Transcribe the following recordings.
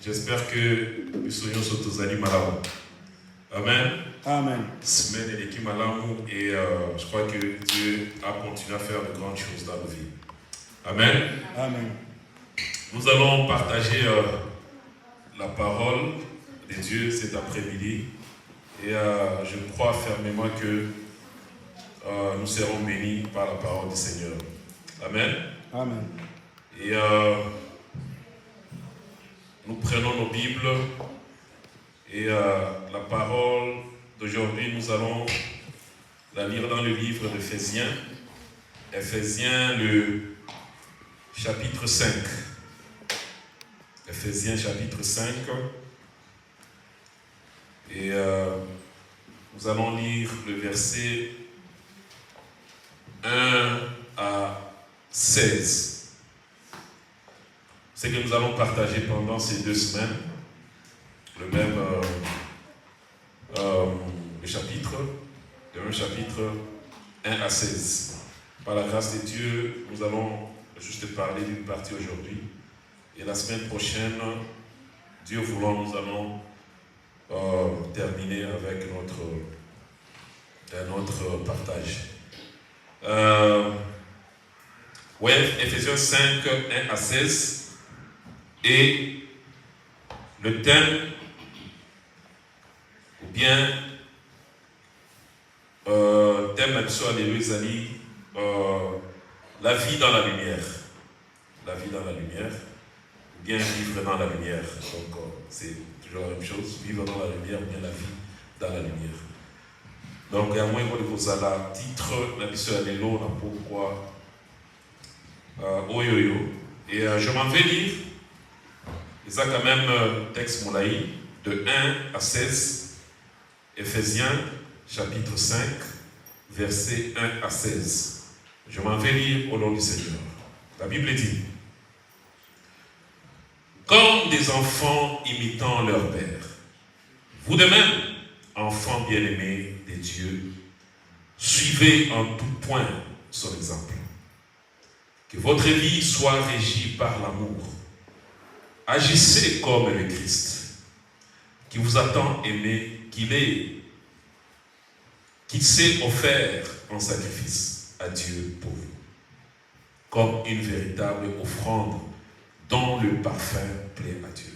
J'espère que nous soyons tous animés malamu. Amen. Amen. Semaine et l'équipe malamu et je crois que Dieu a continué à faire de grandes choses dans nos vies. Amen. Amen. Nous allons partager la parole de Dieu cet après-midi et je crois fermement que nous serons bénis par la parole du Seigneur. Amen. Amen. Et nous prenons nos Bibles et la parole d'aujourd'hui, nous allons la lire dans le livre d'Éphésiens. Éphésiens, le chapitre 5. Éphésiens, chapitre 5. Et nous allons lire le verset 1 à 16. C'est que nous allons partager pendant ces 2 semaines le même le chapitre, chapitre 1 à 16. Par la grâce de Dieu, nous allons juste parler d'une partie aujourd'hui. Et la semaine prochaine, Dieu voulant, nous allons terminer avec notre partage. Éphésiens 5, 1 à 16. Et le thème, ou bien thème alléluia, la vie dans la lumière. La vie dans la lumière, ou bien vivre dans la lumière. Donc c'est toujours la même chose, vivre dans la lumière, ou bien la vie dans la lumière. Donc à moins que vous ayez le titre, la mission alléluia, pourquoi Oyoyo. Et je m'en vais lire. Et ça quand même, texte Moulaï, de 1 à 16, Éphésiens, chapitre 5, versets 1 à 16. Je m'en vais lire au nom du Seigneur. La Bible dit, comme des enfants imitant leur Père, vous de même, enfants bien-aimés de Dieu, suivez en tout point son exemple. Que votre vie soit régie par l'amour. Agissez comme le Christ, qui vous a tant aimé, qu'il s'est offert en sacrifice à Dieu pour vous, comme une véritable offrande dont le parfum plaît à Dieu.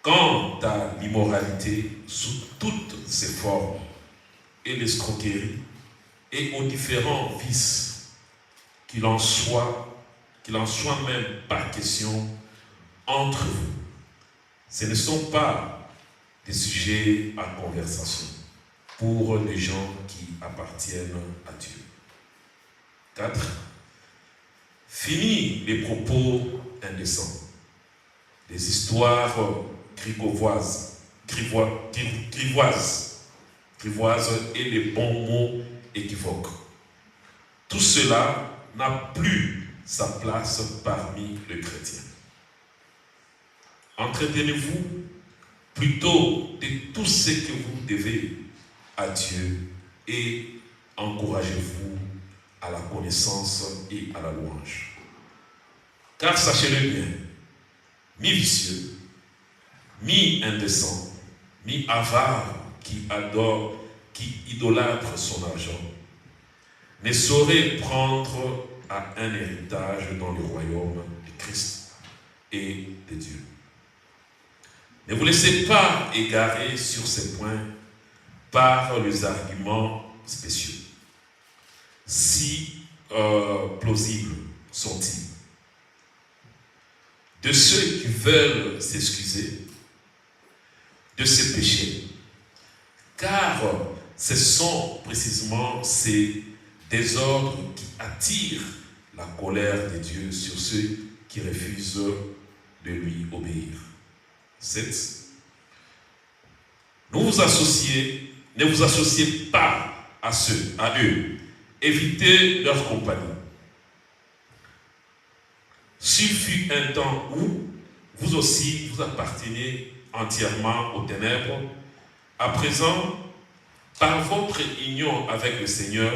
Quant à l'immoralité sous toutes ses formes, et l'escroquerie, et aux différents vices, qu'il en soit même pas question entre vous. Ce ne sont pas des sujets à conversation pour les gens qui appartiennent à Dieu. 4. Fini les propos indécents, les histoires grivoises et les bons mots équivoques. Tout cela n'a plus sa place parmi les chrétiens. Entretenez-vous plutôt de tout ce que vous devez à Dieu et encouragez-vous à la connaissance et à la louange. Car sachez-le bien, mi vicieux, mi indécent, mi avare qui idolâtre son argent, ne saurait prendre à un héritage dans le royaume de Christ et de Dieu. Ne vous laissez pas égarer sur ces points par les arguments spéciaux. Si plausibles sont-ils. De ceux qui veulent s'excuser de ces péchés, car ce sont précisément ces désordres qui attirent la colère de Dieu sur ceux qui refusent de lui obéir. 7. Ne vous associez pas à eux. Évitez leur compagnie. S'il fut un temps où vous aussi vous appartenez entièrement aux ténèbres, à présent, par votre union avec le Seigneur,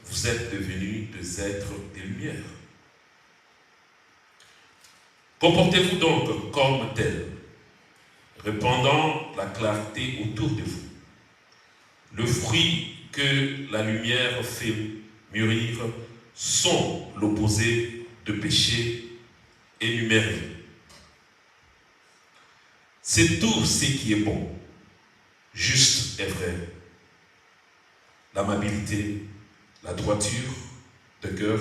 vous êtes devenus des êtres de lumière. Comportez-vous donc comme tel, répandant la clarté autour de vous. Le fruit que la lumière fait mûrir sont l'opposé de péché énuméré. C'est tout ce qui est bon, juste et vrai. L'amabilité, la droiture de cœur,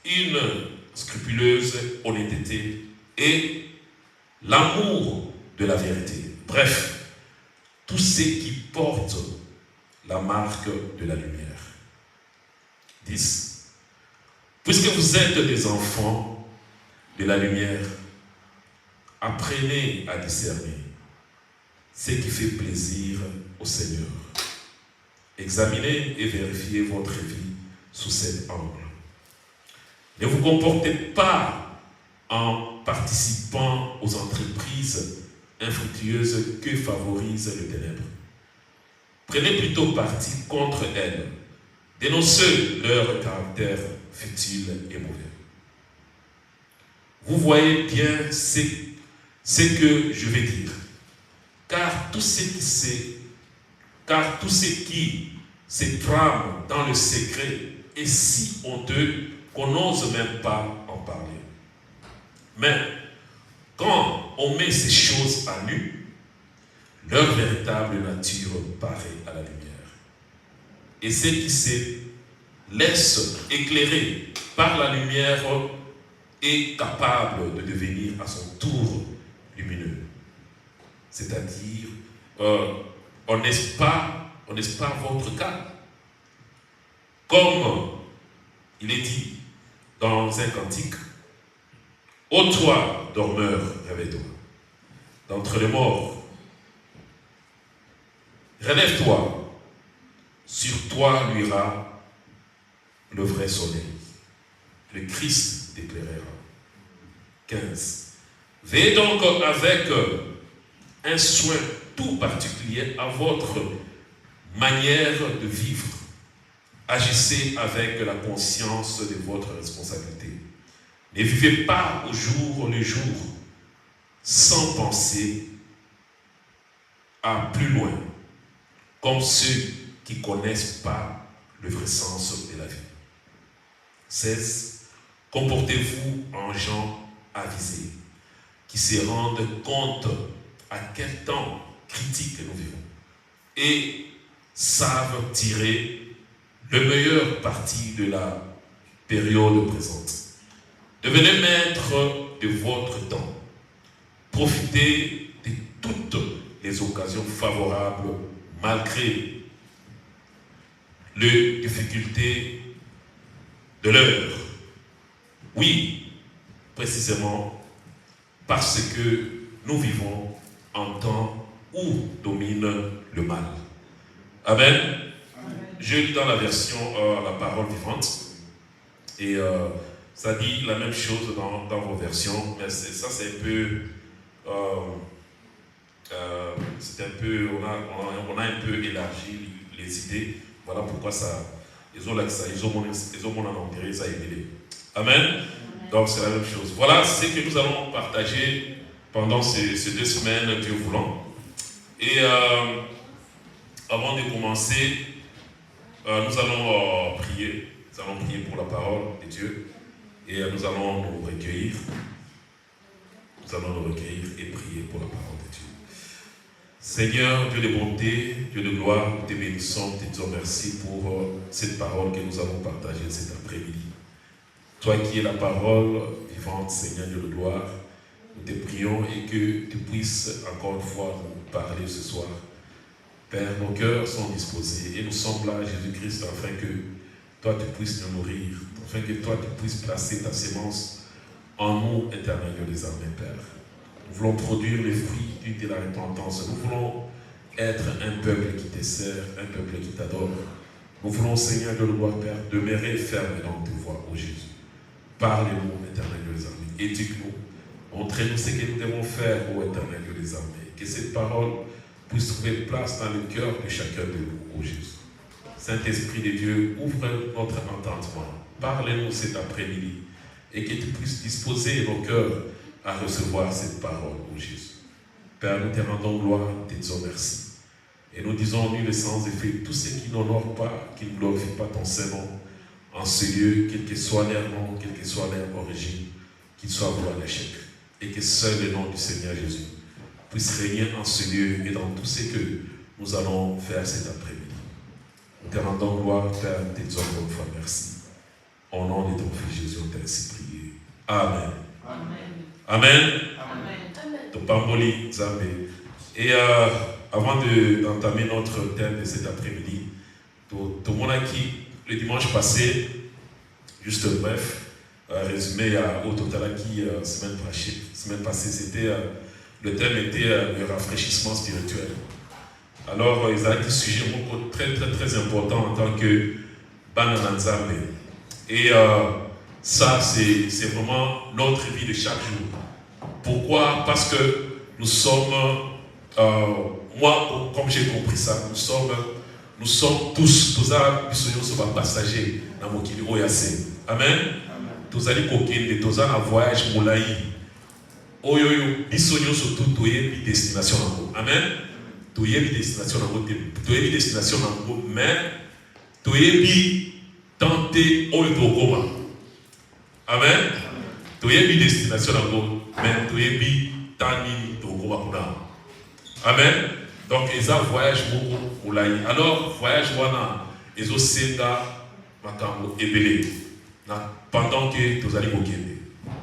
une scrupuleuse honnêteté et l'amour de la vérité. Bref, tout ce qui porte la marque de la lumière. 10. Puisque vous êtes des enfants de la lumière, apprenez à discerner ce qui fait plaisir au Seigneur. Examinez et vérifiez votre vie sous cet angle. Ne vous comportez pas en participant aux entreprises infructueuses que favorisent les ténèbres. Prenez plutôt parti contre elles. Dénoncez leur caractère futile et mauvais. Vous voyez bien ce que je vais dire. Car tout ce qui se trame dans le secret est si honteux qu'on n'ose même pas en parler. Mais quand on met ces choses à nu, leur véritable nature paraît à la lumière. Et ce qui se laisse éclairer par la lumière est capable de devenir à son tour lumineux. C'est-à-dire, n'est-ce pas votre cas? Comme il est dit dans un cantique, ô toi, dormeur, réveille-toi. D'entre les morts, relève-toi. Sur toi luira le vrai soleil. Le Christ t'éclairera. 15. Veillez donc avec un soin tout particulier à votre manière de vivre. Agissez avec la conscience de votre responsabilité. Ne vivez pas au jour le jour sans penser à plus loin, comme ceux qui ne connaissent pas le vrai sens de la vie. 16. Comportez-vous en gens avisés, qui se rendent compte à quel temps critique nous vivons et savent tirer le meilleur parti de la période présente. Devenez maître de votre temps. Profitez de toutes les occasions favorables malgré les difficultés de l'heure. Oui, précisément parce que nous vivons en temps où domine le mal. Amen. Amen. Je lis dans la version La Parole Vivante et ça dit la même chose dans vos versions, mais ça c'est un peu on a un peu élargi les idées. Voilà pourquoi ça ils ont en enterré ça émêlé. Amen. Donc c'est la même chose. Voilà ce que nous allons partager pendant ces 2 semaines, Dieu voulant. Et avant de commencer, nous allons prier. Nous allons prier pour la parole de Dieu. Et nous allons nous recueillir. Nous allons nous recueillir et prier pour la parole de Dieu. Seigneur, Dieu de bonté, Dieu de gloire, nous te bénissons, te disons merci pour cette parole que nous allons partager cet après-midi. Toi qui es la parole vivante, Seigneur, Dieu de gloire, nous te prions et que tu puisses encore une fois nous parler ce soir. Père, nos cœurs sont disposés et nous sommes là, Jésus-Christ, afin que toi tu puisses nous nourrir, afin que toi tu puisses placer ta sémence en nous, éternel Dieu des armées, Père. Nous voulons produire les fruits d'une telle repentance. Nous voulons être un peuple qui te sert, un peuple qui t'adore. Nous voulons, Seigneur de gloire, Père, demeurer ferme dans tes voies, ô Jésus. Parlez-nous, éternel Dieu des armées. Éduque-nous. Montrez-nous ce que nous devons faire, ô éternel Dieu des armées. Que cette parole puisse trouver place dans le cœur de chacun de nous, ô Jésus. Saint-Esprit de Dieu, ouvre notre entendement. Parlez-nous cet après-midi et que tu puisses disposer nos cœurs à recevoir cette parole, oh Jésus. Père, nous te rendons gloire, te disons merci. Et nous disons, nul et sans effet, tous ceux qui n'honorent pas, qui ne glorifient pas ton Saint-Nom, en ce lieu, quel que soit leur nom, quelle que soit leur origine, qu'ils soient voués à l'échec. Et que seul le nom du Seigneur Jésus puisse régner en ce lieu et dans tout ce que nous allons faire cet après-midi. Nous te rendons gloire, Père, nous te disons encore une fois merci. Au nom de ton Fils Jésus, on t'a ainsi prié. Amen. Amen. Topamboli Zambé. Et avant d'entamer notre thème de cet après-midi, tout le monde qui, le dimanche passé, juste bref, résumé au total qui semaine passée, c'était le thème était le rafraîchissement spirituel. Alors, ils ont un sujet très très très important en tant que Banananzambe. Et ça, c'est vraiment notre vie de chaque jour. Pourquoi? Parce que nous sommes, moi, comme j'ai compris ça, nous sommes tous passagers dans mon kili oyase. Amen. Tous allez kokende, tous allez en voyage moulaï. Oyoyo, bisogno surtout toyebi destination en amen. Toyebi destination en toyebi destination en mais toyebi tenter oyotokoma. Amen. Toyebi destination en mais toyebi tani tokoma kuna. Amen. Donc ils ont voyage moulaï. Alors voyage wana ils ont senga makambo ebele. Pendant que tous allez kokende.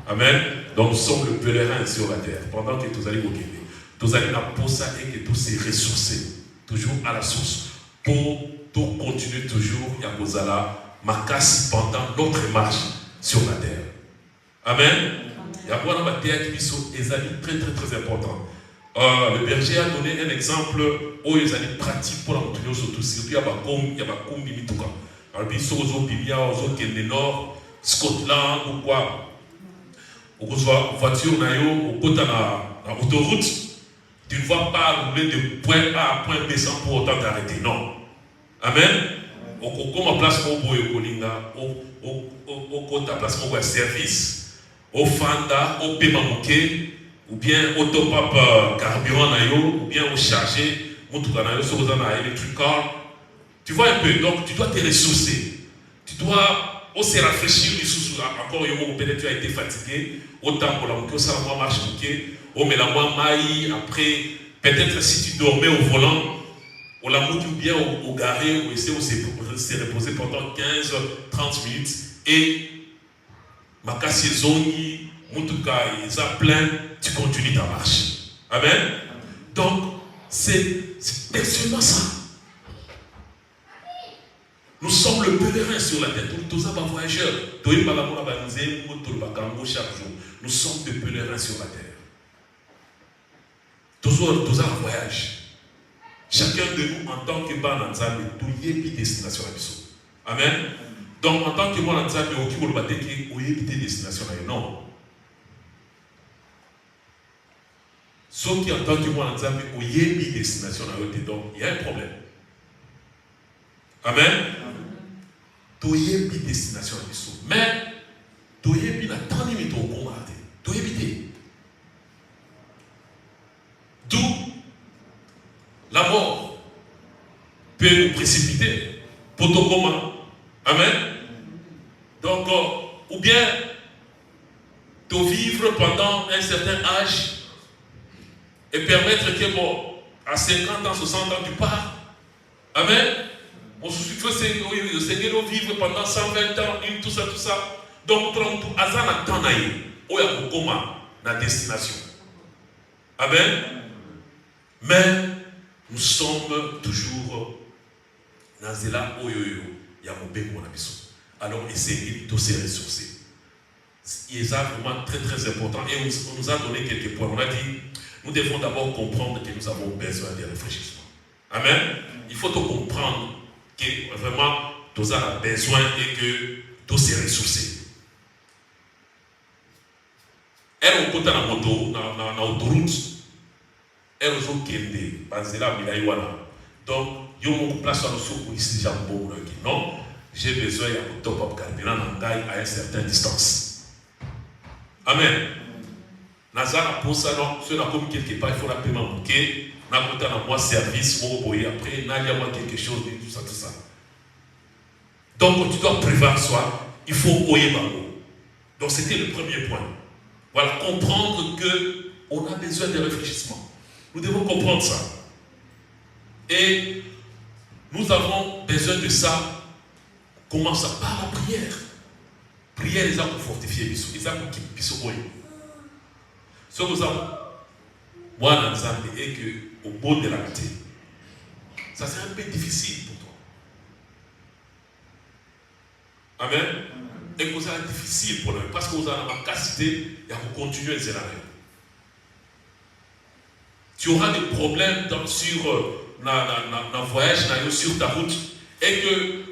Amen. Donc nous sommes le pèlerin sur la terre. Pendant que tous allez kokende. Tous allez na posa et que tous ces ressources toujours à la source pour tout continuer toujours ya kozala makasi pendant notre marche sur la terre. Amen. Ya bona ba terre qui sont ezali très très très important. Le berger a donné un exemple où ils allaient pratique pour la continuer surtout il y a ba kom bimituka. Alors biso ozo bimia ozo kende nord Scotland ou quoi, ou que soit voiture ou côté na autoroute, tu ne vas pas rouler de point A à point B sans pour autant t'arrêter. Non. Amen. Au comme place pour boy kolinga, au côté place pour service, au fanda, au paiement ou bien au top up carburant ou bien au charger, mutuka na yo sur na electric car. Tu vois un peu. Donc tu dois te ressourcer. Tu dois se rafraîchir encore peut-être tu as été fatigué autant pour la moquer ça moi marche moquer oh mais la moi maï après peut-être si tu dormais au volant ou la moquer bien au garé ou essayer de se reposer pendant 15-30 minutes et ma casse zongi mutuka ils a plein tu continues ta marche. Amen. Donc c'est exactement ça. Nous sommes le pèlerin sur la terre. Tous les voyageurs. Nous sommes des pèlerins sur la terre. Tous les voyages. Chacun de nous, en tant que Bananzambe, tout y est destination à l'issue. Amen. Donc, en tant que Bananzambe, on y est destination à non. Sauf qu'en tant que Bananzambe, on y est destination à l'autre. Donc, il y a un problème. Amen. Toyebi destination à l'issue. Mais, toyebi n'a tant limité au combat. Toyebi. D'où la mort peut nous précipiter pour ton combat. Amen. Donc, ou bien, de vivre pendant un certain âge et permettre que, bon, à 50 ans, 60 ans, tu pars. Amen. On se Seigneur vivre pendant 120 ans, tout ça. Donc, tout hasard n'a temps naïe. Où est le coma, la destination. Amen. Mais nous sommes toujours dans cela où il y a mon béni. Alors, essayez de se ressourcer. Il est vraiment très très important. Et on nous a donné quelques points. On a dit, nous devons d'abord comprendre que nous avons besoin de réfléchissement. Amen. Il faut comprendre que vraiment, tous a besoin et que tous se ressourcer. Elle, on compte dans l'autoroute. Elle, on compte dans l'autoroute. Donc, il y a une place à nous ici, non, j'ai besoin de top up carburant à une certaine distance. Amen. Nazara pour ça, donc, si on a comme quelque part, il faut la paiement manquer. On a compté dans moi service, après, il y a moi quelque chose, tout ça, tout ça. Donc, tu dois prévoir soi, il faut oyer bango. Donc, c'était le premier point. Voilà, comprendre qu'on a besoin de réfléchissement. Nous devons comprendre ça. Et nous avons besoin de ça. Comment ça? Par la prière. Prière, les gens pour fortifier les gens pour qu'ils puissent oyer. Ce que nous avons, moi, dans l'ensemble, et qu'au bout de la côté, ça serait un peu difficile pour toi. Amen. Et que ça sera difficile pour nous, parce que vous avez la capacité de continuer ces années. Tu auras des problèmes sur le voyage, sur ta route, et que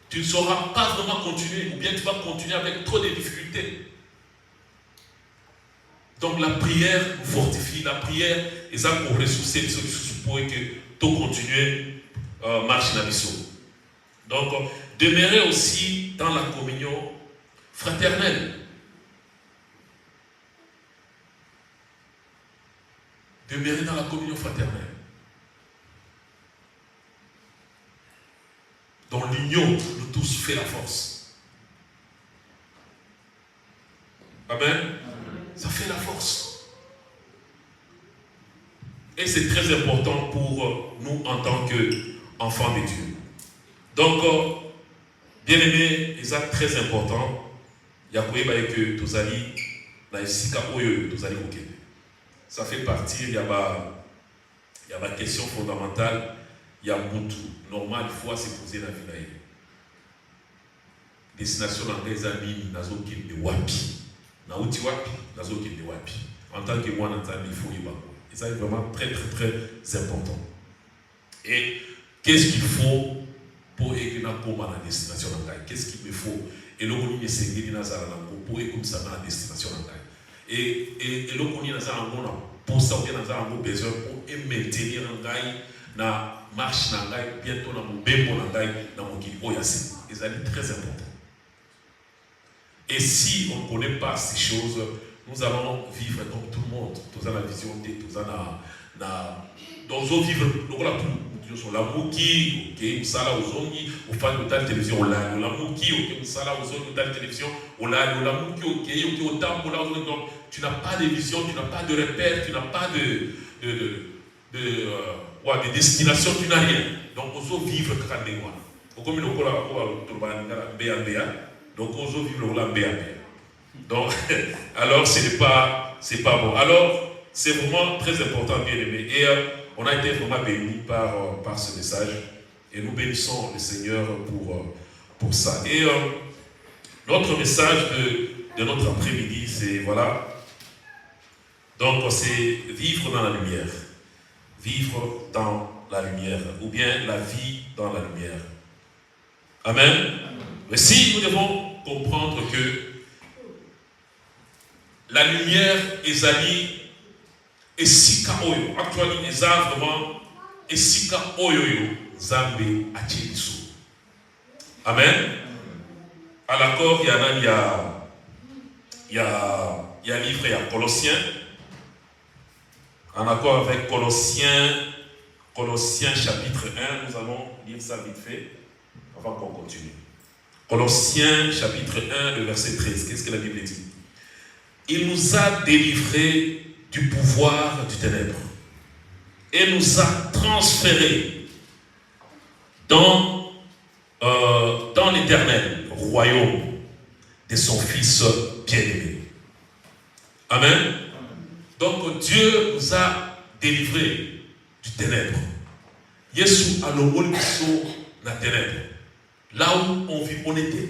tu ne sauras pas vraiment continuer, ou bien tu vas continuer avec trop de difficultés. Donc la prière nous fortifie, la prière, et ça pour ressourcer les solutions pour que tout continue marcher dans les choses. Donc, demeurer aussi dans la communion fraternelle. Demeurer dans la communion fraternelle. Dans l'union, nous tous fait la force. Amen. Ça fait la force. Et c'est très important pour nous en tant qu'enfants de Dieu. Donc, bien aimé, c'est très important. Il y a que tous allez, ça fait partie, il y a ma question fondamentale, il y a Moutou. Normal, il faut se poser la vie. Destination dans les amis, nazo qui de wapi. Naouti wapi, nazo qui de wapi. En tant que moi, il faut y avoir. Et ça est vraiment très, très, très important. Et qu'est-ce qu'il faut pour écrire la destination dans la qu'est-ce qu'il me faut? Et l'on y est pour écouter ça dans la destination dans la et l'on y est pour ça, on a besoin pour maintenir la marche dans la bientôt dans mon bémol dans mon qui et ça est très important. Et si on ne connaît pas ces choses, nous allons vivre comme tout le monde. Tous la vision, tous dans nos vivre, sur la mouki, ok, ou ça là aux ongi, ou fan de telle télévision, ou la mouki, ok, ou ça là aux ongi, telle télévision, ou la mouki, ok, au temps, donc tu n'as pas de vision, tu n'as pas de repère, tu n'as pas de destination, tu n'as rien. Donc, on doit vivre quand même. Comme nous donc, on doit vivre la BAB. Donc, alors, c'est pas bon. Alors, c'est vraiment très important, bien aimé. Et on a été vraiment bénis par ce message. Et nous bénissons le Seigneur pour ça. Et notre message de notre après-midi, c'est voilà. Donc, c'est vivre dans la lumière. Vivre dans la lumière. Ou bien la vie dans la lumière. Amen. Mais si nous devons comprendre que la lumière est allée et sika oyo actuellement les vraiment et sika oyo zambe achibisu. Amen. À l'accord il y a livre, il y a Colossiens. En accord avec Colossiens chapitre 1, nous allons lire ça vite fait avant qu'on continue. Colossiens chapitre 1, le verset 13. Qu'est-ce que la Bible dit? Il nous a délivrés du pouvoir du ténèbre et nous a transférés dans l'éternel royaume de son Fils bien-aimé. Amen. Donc Dieu nous a délivrés du ténèbre. Yesu a l'omoliso na ténèbre. Là où on était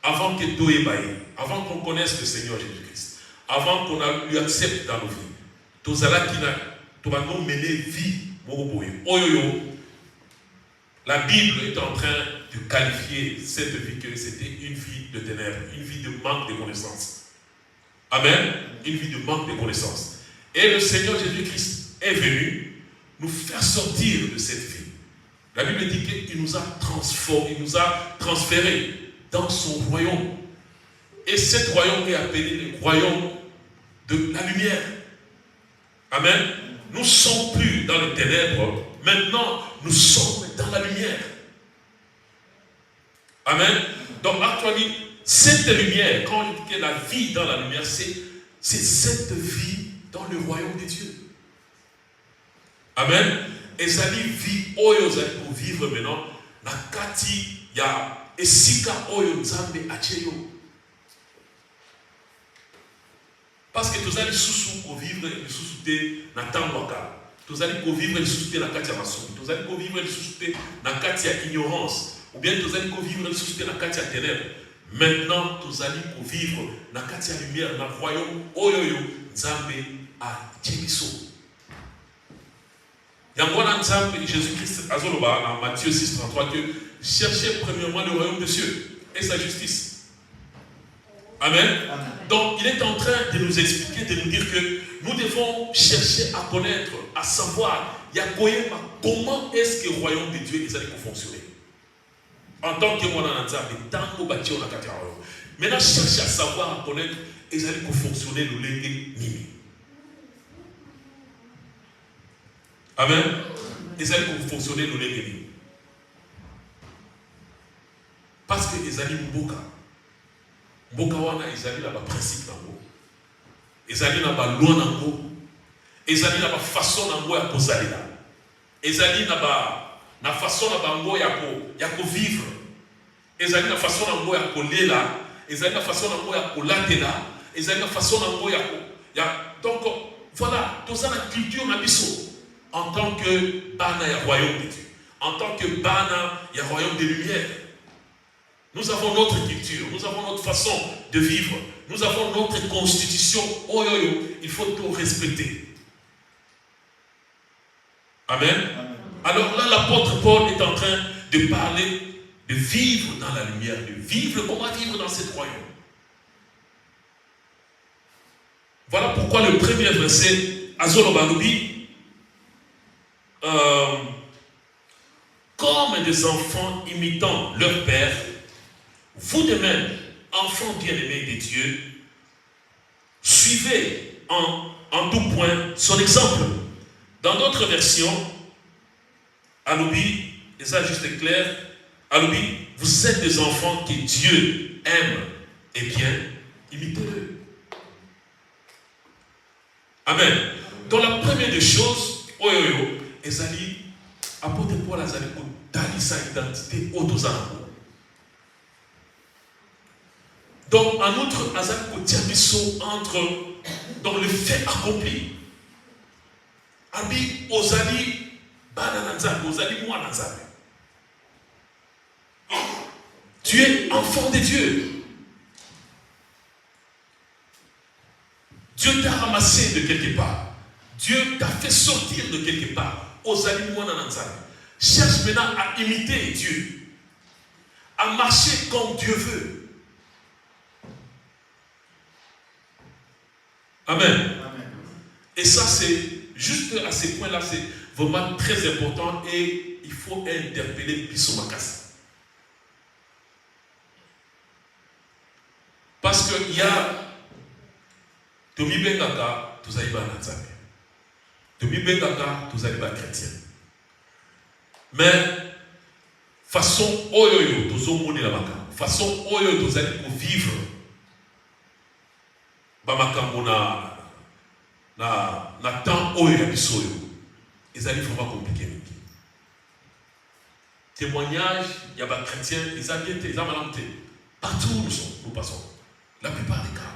avant que tout est baillé, avant qu'on connaisse le Seigneur Jésus-Christ, avant qu'on lui accepte dans nos vies, tout cela qui va nous mener vie. La Bible est en train de qualifier cette vie que c'était une vie de ténèbres, une vie de manque de connaissances. Amen. Une vie de manque de connaissances. Et le Seigneur Jésus-Christ est venu nous faire sortir de cette vie. La Bible dit qu'il nous a transformés, il nous a transférés dans son royaume. Et cet royaume est appelé le royaume de la lumière. Amen. Nous ne sommes plus dans les ténèbres. Maintenant, nous sommes dans la lumière. Amen. Donc, actuellement, cette lumière, quand on dit que la vie dans la lumière, c'est cette vie dans le royaume de Dieu. Amen. Et ça dit vie, oyo pour vivre maintenant, na kati ya esika oyo nzambe acheyo. Parce que tous allez sous vivre les sous-soutés na tambaka. Tous allez vivre les sous-soutés na kati ya masomo. Tous allez vivre les sous-soutés na kati ya ignorance. Ou bien tous allez vivre les sous-soutés na kati ya ténèbres. Maintenant, tous allez vivre na kati ya lumière, na royaume oyoyo nzambe a chebiso. Yangwana nzambe Jésus-Christ azoloba dans Matthieu 6:33 que cherchez premièrement le royaume de Dieu et sa justice. Amen. Amen. Donc, il est en train de nous expliquer, de nous dire que nous devons chercher à connaître, à savoir, comment est-ce que le royaume de Dieu est allé fonctionner. En tant que moi, maintenant, chercher à savoir, à connaître, ils allaient fonctionner le lingue nimi. Amen. Ils allaient fonctionner le lingue nimi. Parce que ils allaient mboka. Mboka wana ezali na ba principe nango, ezali na ba loi nango, ezali na ba façon nango ya kozalela, ezali na façon na bango ya ko vivre, ezali na façon nango ya kolela, ezali na façon nango ya kolatela, ezali na façon nango donc voilà, tout ça la culture na biso en tant que bana ya royaume de Dieu, en tant que bana ya royaume de lumière. Nous avons notre culture, nous avons notre façon de vivre, nous avons notre constitution. Il faut tout respecter. Amen. Amen. Alors là, l'apôtre Paul est en train de parler de vivre dans la lumière, de vivre, comment vivre dans cette royaume. Voilà pourquoi le premier verset, Azolobaloubi, comme des enfants imitant leur père, vous de même, enfants bien-aimés de Dieu, suivez en tout point son exemple. Dans d'autres versions, Aloubi, et ça juste clair, Aloubi, vous êtes des enfants que Dieu aime et bien, imitez-le. Amen. Dans la première des choses, Ezali, apôtre Paul Azali, dali sa identité autozango. Donc, en outre, Azali Kotiabiso entre dans le fait accompli. Abi Ozali Banananzabi, Ozali Mouananzabi. Tu es enfant de Dieu. Dieu t'a ramassé de quelque part. Dieu t'a fait sortir de quelque part. Ozali Mouanananzabi. Cherche maintenant à imiter Dieu. À marcher comme Dieu veut. Amen. Amen. Et ça, c'est juste à ce point-là, c'est vraiment très important et il faut interpeller Bissomakasa. Parce qu'il y a Tomi Bengaka, tous allez Bananzame. Tomi Bengaka, tous allez chrétien. Mais, façon oyoyo, tous au monde la baka. Façon oyoyo, tous allez pour vivre. Bamakambo na temps oyo ya bisoyo ezali vraiment compliqué. Témoignage il y a des chrétiens ils habitent ils ont partout où nous passons la plupart des cas.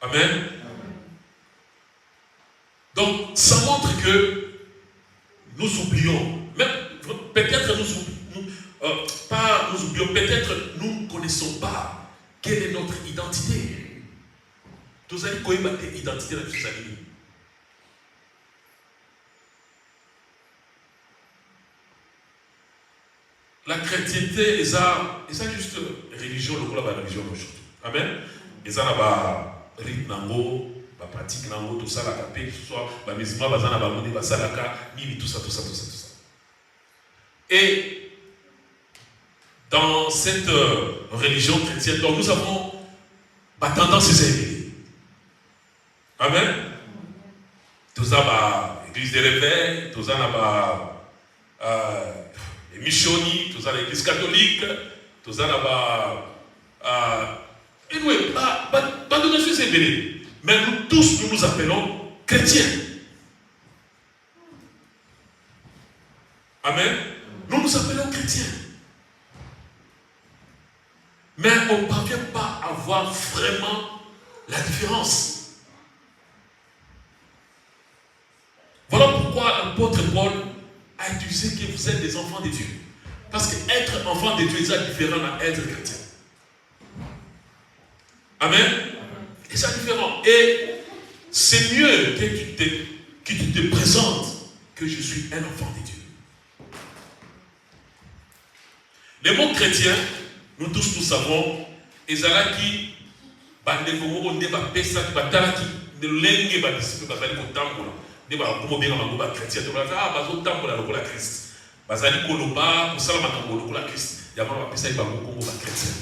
Amen. Donc ça montre que nous oublions, même peut-être nous oublions, peut-être nous ne connaissons pas quelle est notre identité. Tous allez connaître l'identité de nos amis. La chrétienté, c'est juste religion, le la religion aujourd'hui. Amen. Et ça, la rite nango, la pratique nango, tout ça, la capé, que ce soit la musulman, bazana, bamouni, basalaka, nini, tout ça. Et dans cette religion chrétienne. Donc nous avons tendance à s'aimer. Amen. Tout ça, l'église des réveils, tout ça, les missionnaires, tout ça, l'église catholique, tout ça, et nous, pas de monsieur s'aimer. Mais nous tous, nous nous appelons chrétiens. Amen. Nous nous appelons chrétiens. Mais on ne parvient pas à voir vraiment la différence. Voilà pourquoi l'apôtre Paul a utilisé que vous êtes des enfants de Dieu. Parce qu'être enfant de Dieu est différent d'être chrétien. Amen. Et c'est différent. Et c'est mieux que tu te présentes que je suis un enfant de Dieu. Les mots chrétiens, nous tous nous savons, ezalaki bandeko on débat pesa batalaki de lenge ba disciple bazali ko tambola débat ko benga bango ba chrétien to bazo tambola lokola Christ bazali koloba kusala makambo lokola Christ ya ba pesa ba kongo ba chrétien.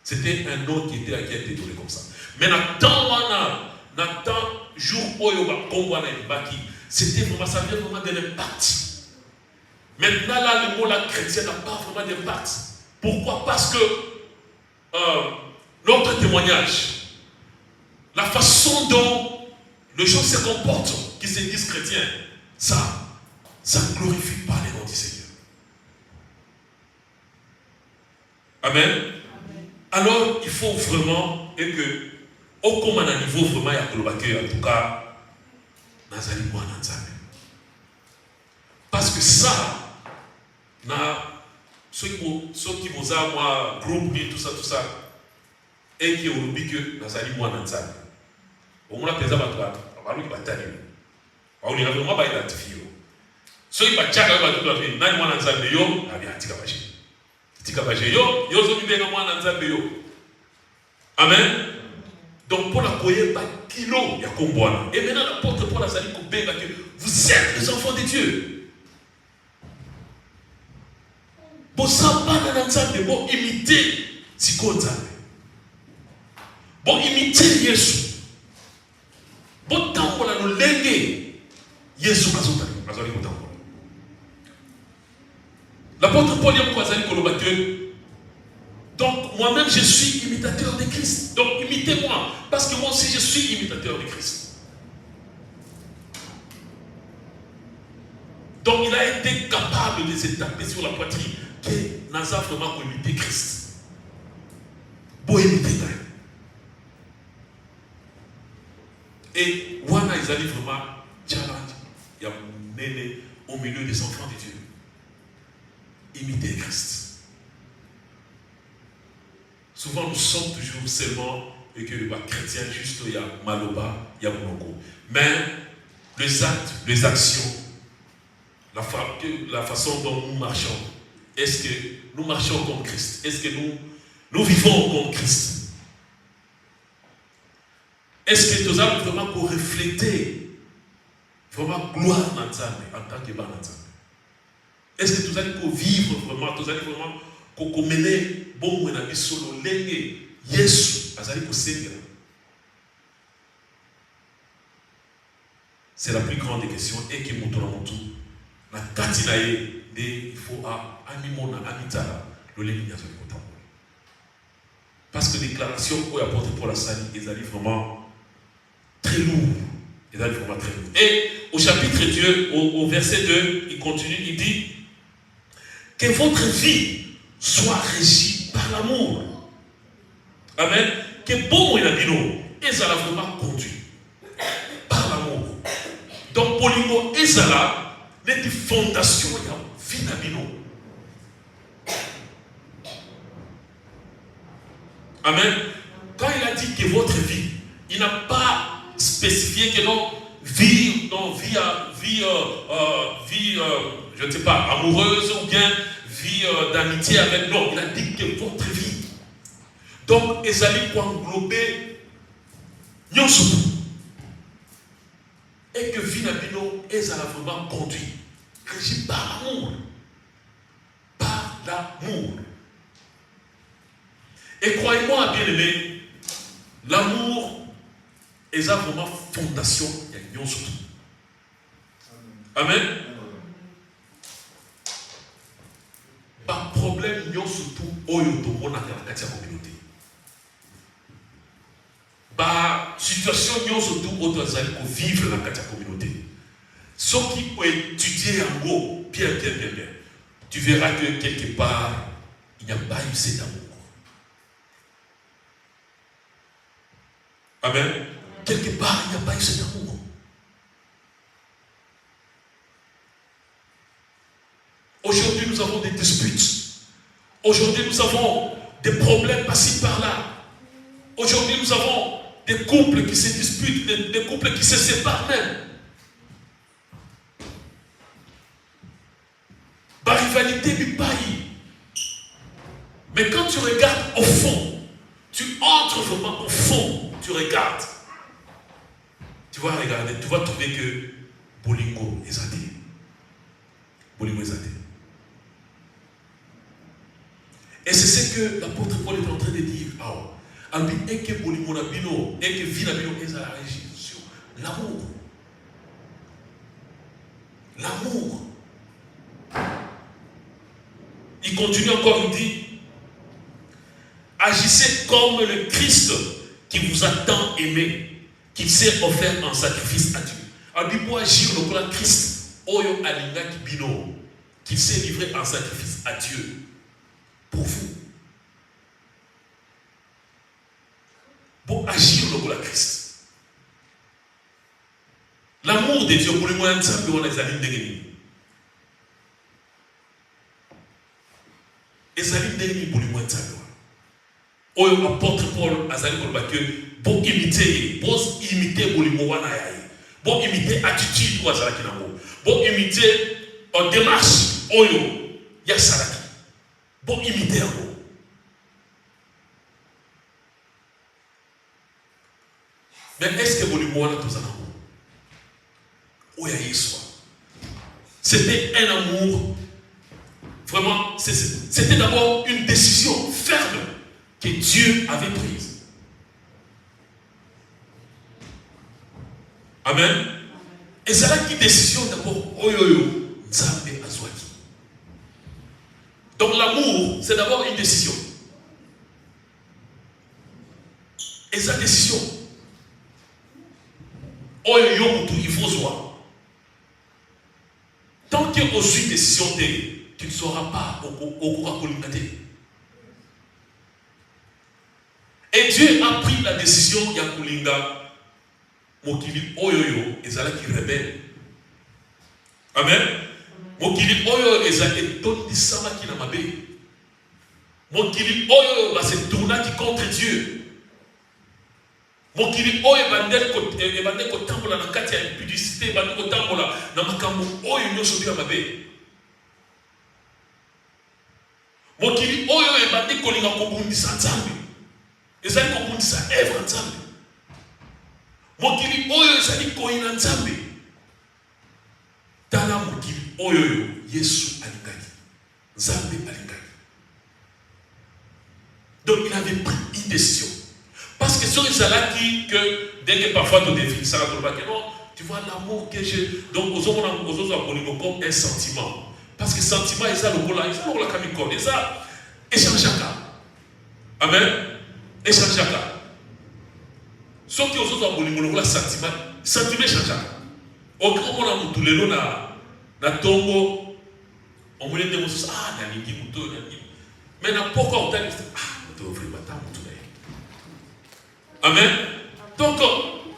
C'était un nom qui était donné comme ça. Mais Nathan jour oyo ba kongo na ibaki, c'était vraiment ça vient vraiment de l'impact. Maintenant là le mot la chrétien n'a pas vraiment d'impact. Pourquoi? Parce que notre témoignage, la façon dont les gens se comportent, qui se disent chrétiens, ça ne glorifie pas les noms du Seigneur. Amen. Amen. Alors, il faut vraiment, et que, au commun à niveau, vraiment, il y a que en tout cas, Nazali Mouananzame. Parce que ça, ceux qui vont avoir groupe, tout ça, et qui ont oublié que Nazali Mouananzame. On a pesé à toi, on va lui batailler. On lui a vraiment pas identifié. Ceux qui battent à toi, on a Mouananzame, yo, a bien Tikabaché. Tikabaché, yo, zo bien Mouananzame, yo. Amen. Donc, pour la coyer, pas kilo, il y a Komboana. Et maintenant, l'apôtre Paul a sali Kobenga que vous êtes les enfants de Dieu. Pour ça, pas dans l'ensemble, bon, imiter Sikonzame. Bon, imiter Yesu. Bon, tant qu'on a nos lengue, Yesu Mazotari. L'apôtre Paul dit quoi, Zali Kolobateux. Donc, moi-même, je suis imitateur de Christ. Donc, imitez-moi. Parce que moi aussi, je suis imitateur de Christ. Donc, il a été capable de se taper sur la poitrine que Naza vraiment imité Christ. Pour imiter. Et Wana, ils allaient vraiment challenge. Il y a mené au milieu des enfants de Dieu. Imiter Christ. Souvent, nous sommes toujours seulement, et que le chrétien, juste, il y a Maloba, il y a Monoko. Mais les actes, les actions, la façon dont nous marchons, est-ce que nous marchons comme Christ? Est-ce que nous vivons comme Christ? Est-ce que nous avons vraiment pour refléter vraiment gloire dans Nzambe en tant que ban Nzambe? Est-ce que nous allons pour vivre vraiment, nous allons vraiment pour mener bon na bisolo lenge Yesu azali ko senga? C'est la plus grande question et que moutona mutu na kati na ye il faut animona amitala le lenge ya zoli kotambola. Parce que déclaration ko ya porte pour la sali ezali vraiment très lourd. Ezali vraiment très lourd. Et au chapitre 2 au verset 2, il continue, il dit que votre vie soit régie par l'amour. Amen. Que bon est l'abino. Ezala vraiment conduit par l'amour. Donc, Polingo Ezala, les fondations de la vie d'abino. Amen. Quand il a dit que votre vie, il n'a pas spécifié que non, vie, je ne sais pas, amoureuse ou bien vie d'amitié avec l'homme. Il a dit que votre vie. Donc, ezali pour englober nyonso. Et que vie n'abino ezala vraiment conduit. Régi par l'amour. Par l'amour. Et croyez-moi, bien-aimé, l'amour est vraiment fondation de l'union surtout. Amen. Pas problème, l'union surtout, oyo to mona dans la communauté. Pas situation, l'union surtout, autres pour vivre dans la communauté. Ceux qui ont étudié en gros, bien, tu verras que quelque part, il n'y a pas eu cet amour. Amen. Quelque part, il n'y a pas eu cet amour. Aujourd'hui, nous avons des disputes. Aujourd'hui, nous avons des problèmes par-ci, par-là. Aujourd'hui, nous avons des couples qui se disputent, des couples qui se séparent même. Par rivalité du pays. Mais quand tu regardes au fond, tu entres vraiment au fond, tu regardes. Tu vas regarder, tu vas trouver que Bolingo est athée. Bolingo est athée. Et c'est ce que l'apôtre Paul est en train de dire. Et que Bolingo Nabino, et que Vinabino est à la région. L'amour. L'amour. Il continue encore, il dit, agissez comme le Christ qui vous a tant aimé, qui s'est offert en sacrifice à Dieu. Alors, il faut agir comme le Christ, Oyo Alinga Kibino, qui s'est livré en sacrifice à Dieu pour vous. Pour agir comme le Christ. L'amour de Dieu pour les moyens de sa vie, on les a mis. Ezali ndenge pour les moyens de sa vie. Oyo apôtre Paul azali koloba que pour imiter bolingo wana yaye, pour imiter attitude ou azalaki nango, pour imiter en démarche oyo ya salaki, pour imiter yango. Mais est-ce que bolingo wana tozala nango? Oya yeswa. C'était un amour vraiment, c'était d'abord une décision ferme que Dieu avait prise. Amen. Et c'est là qui décision d'abord, oyoyo, Nzambe azwaki. Donc l'amour, c'est d'abord une décision. Et sa décision, oyoyo, il faut voir. Tant qu'il y a aussi une décision, tu ne sauras pas au cours. Et Dieu a pris la décision ya kulinga mokili oyoyo ezala ki rebelle. Amen. Mokili oyoyo ezala etondisama ki na mabe. Mokili oyoyo va se tourner contre Dieu. Mokili oyo ebande kotambola na kati ya impudicité, ebande kotambola na makambo oyo nyonso bi ya mabe. Mokili oyo ebande kolinga kobundisa Nzambe. Ezali kobundisa œuvre Nzambe. Mokili oyo ezali koyina Nzambe. Tala mokili oyo Yesu alingaki. Nzambe alingaki. Donc il avait pris une décision. Parce que sur Isalaki, que dès que parfois tu définis ça, tu vois l'amour que j'ai. Donc aux autres comme un sentiment. Parce que sentiment, ils ont le camicole, ils ont échangé. Amen. Échangé. Sauf que aux autres ont sentiment. Sentiment échangé. Au grand moment où tous les lots na tombo, on voulait dire ah, Nani, Mouto, Nani. Mais n'a pas encore dit ah, tu ouvres ma table. Amen. Donc,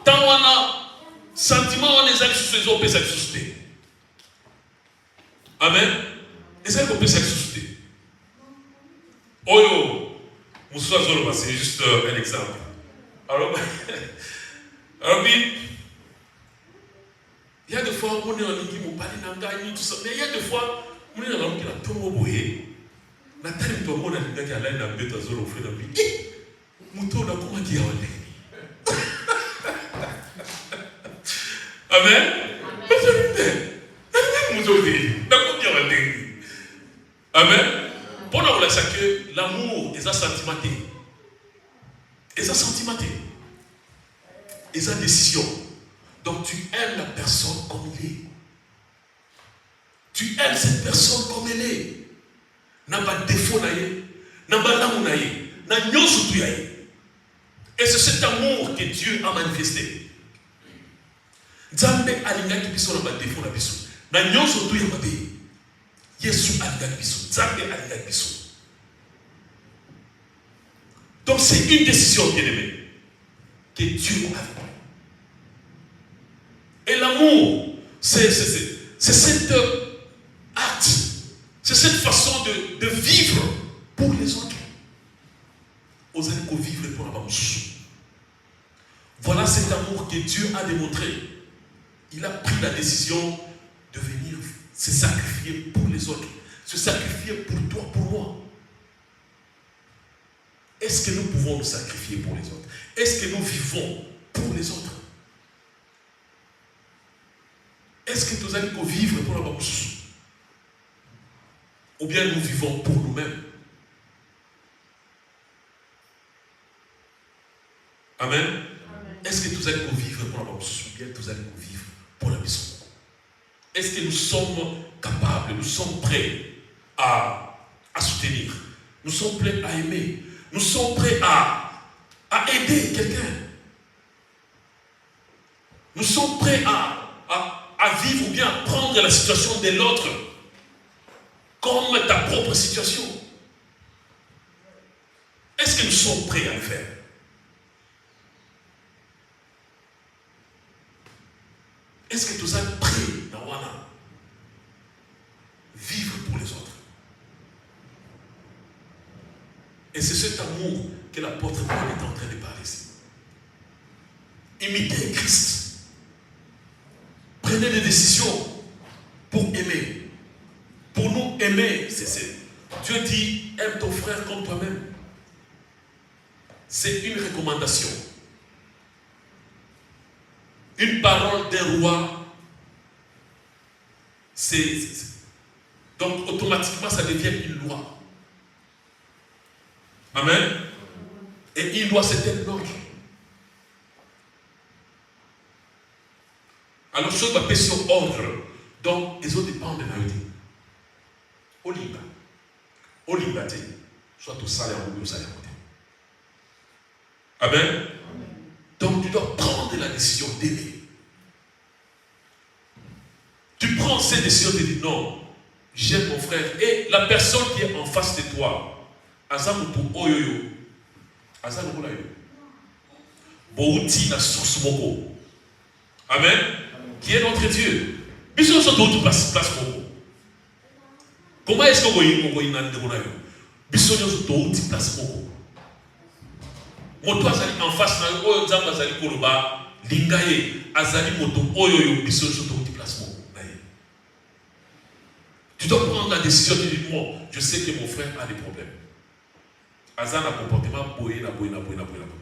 tant on a sentiment, on les a sur on peut s'exaucer. Amen. Et ça, on peut s'exaucer. Oyo, Moussa Zoloma, c'est juste un exemple. Alors, oui, il y a des fois, on est en ligne, on parle d'engagement, tout ça, mais il y a des fois, on est dans la tombe boyée. Nathalie, tout le monde a dit qu'il y a un bête à Zolo, frère, Mouto, on a comment dire Amen. Amen. Pour nous, que l'amour est un sentiment. Et ça sentimenté. Et ça décision. Donc tu aimes la personne comme il est. Tu aimes cette personne comme elle est. N'a pas de défaut, n'a pas d'amour, n'a pas de. Et c'est cet amour que Dieu a manifesté. Nzambe alingaki biso na ba défaut na biso. Na nyonso tu ya mabe. Yesu alingaki biso. Nzambe alingaki biso. Donc c'est une décision, bien-aimée, que Dieu a prise. Et l'amour, c'est cet acte, c'est cette façon de vivre pour les autres. Vous allez vivre pour la bamoussou. Voilà cet amour que Dieu a démontré. Il a pris la décision de venir se sacrifier pour les autres, se sacrifier pour toi, pour moi. Est-ce que nous pouvons nous sacrifier pour les autres? Est-ce que nous vivons pour les autres? Est-ce que nous allons vivre pour la bamoussou? Ou bien nous vivons pour nous-mêmes? Amen. Amen. Est-ce que nous allons vivre pour la bamoussou? Ou bien nous allons vivre pour la maison? Est-ce que nous sommes capables, nous sommes prêts à soutenir? Nous sommes prêts à aimer? Nous sommes prêts à aider quelqu'un? Nous sommes prêts à vivre ou bien à prendre la situation de l'autre comme ta propre situation? Est-ce que nous sommes prêts à le faire? Est-ce que nous sommes prêts à vivre pour les autres? Et c'est cet amour que l'apôtre Paul est en train de parler ici. Imitez Christ. Prenez des décisions pour aimer. Pour nous aimer, Dieu dit, aime ton frère comme toi-même. C'est une recommandation. Une parole d'un roi, donc automatiquement ça devient une loi. Amen. Et une loi, c'est un ordre. Alors, ce qu'on appelle sur ordre, donc, les autres dépendent de la vie. Olimba, soit au salaire ou au salaire. Amen. Donc, tu dois prendre la décision d'aimer. Tu prends cette décision de dire non, j'aime mon frère. Et la personne qui est en face de toi, Azamutu Oyoyo, Azamutu Oyoyo, Bouti la source Moko. Amen. Qui est notre Dieu. Bisous sur d'autres place Moko. Comment est-ce que vous voyez dans le monde? Bisous sur d'autres place Moko. Moto azali en face na oyo nzambe azali koloba lingaye azali moto oyo biso sur d'autres place Moko. Tu dois prendre la décision de dire moi, je sais que mon frère a des problèmes. Azan a un comportement boé,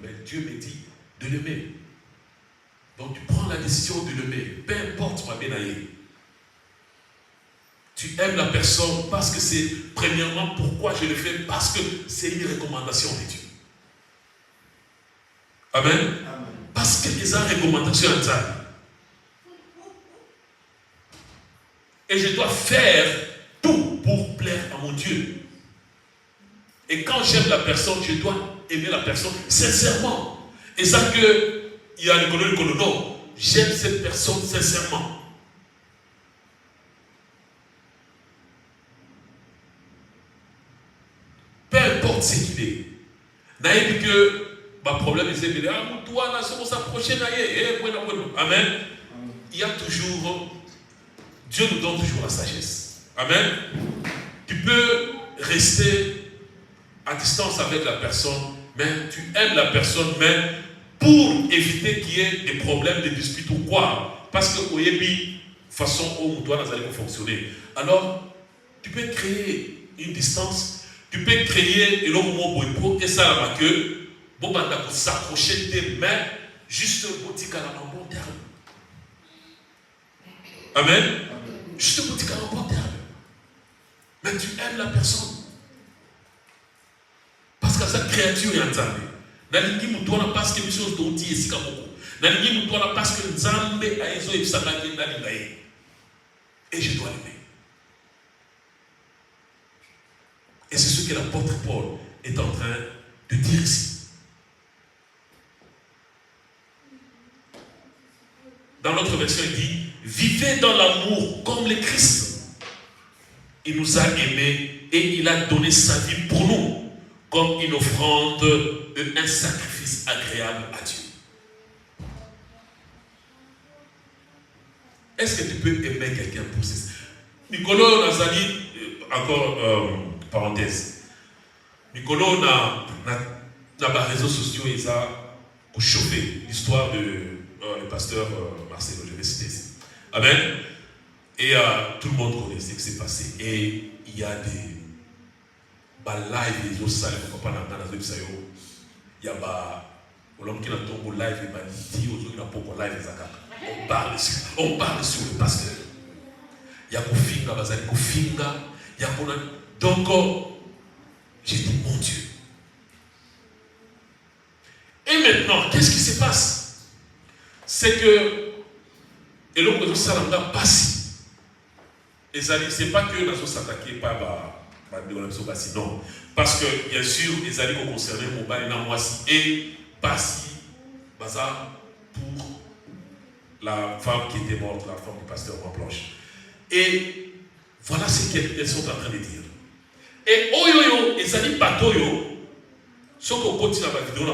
mais Dieu me dit de l'aimer. Donc tu prends la décision de l'aimer, peu importe ma bénaïe. Tu aimes la personne parce que c'est, premièrement, pourquoi je le fais? Parce que c'est une recommandation de Dieu. Amen. Amen. Parce que c'est une recommandation de Dieu. Et je dois faire tout pour plaire à mon Dieu. Et quand j'aime la personne, je dois aimer la personne sincèrement. Et ça que il y a le non, j'aime cette personne sincèrement. Peu importe ce qu'il est. Naïf que ma problème est que toi là sommes s'approcher naïe. Amen. Il y a toujours, Dieu nous donne toujours la sagesse. Amen. Tu peux rester à distance avec la personne, mais tu aimes la personne, mais pour éviter qu'il y ait des problèmes, des disputes ou quoi. Parce que au Yébi, façon où toi nous allons fonctionner. Alors, tu peux créer une distance, tu peux créer le moment pour et ça là que bon bah pour s'approcher tes mains juste boutique à la bon terme. Amen. Juste boutique à la bon terme. Mais tu aimes la personne. Parce que sa créature est entendue. nalingi mutu wana parce que biso touti esika moko nalingi mutu wana parce que nzambe aezo ebisaka ke nalinga ye et je dois l'aimer. Et c'est ce que l'apôtre Paul est en train de dire ici. Dans notre version, il dit, vivez dans l'amour comme le Christ. Il nous a aimés et il a donné sa vie pour nous comme une offrande, un sacrifice agréable à Dieu. Est-ce que tu peux aimer quelqu'un pour ça? Nicolas Nazali, encore parenthèse. Nicolas n'a pas réseaux sociaux et ça a chauffé l'histoire de le pasteur Marcelo, je vais citer ici. Amen. Et tout le monde connaît ce qui s'est passé. Et il y a des live, des autres salles, il y a l'homme qui n'a pas de live, il n'a pas de live. On parle sur le pasteur. Il y a Kofinga, il y a donc, j'ai dit, mon Dieu. Et maintenant, qu'est-ce qui se passe? C'est que, et l'autre chose, ça n'a pas passé. Et ça, c'est pas que nous s'attaquer par non. Parce que, bien sûr, les alliés qui concernent mon bal et Passi, Baza, pour la femme qui était morte, la femme du pasteur en planche. Et voilà ce qu'elles sont en train de dire. Et oyoyo, les alliés patoyo, ceux qui continuent la vidéo,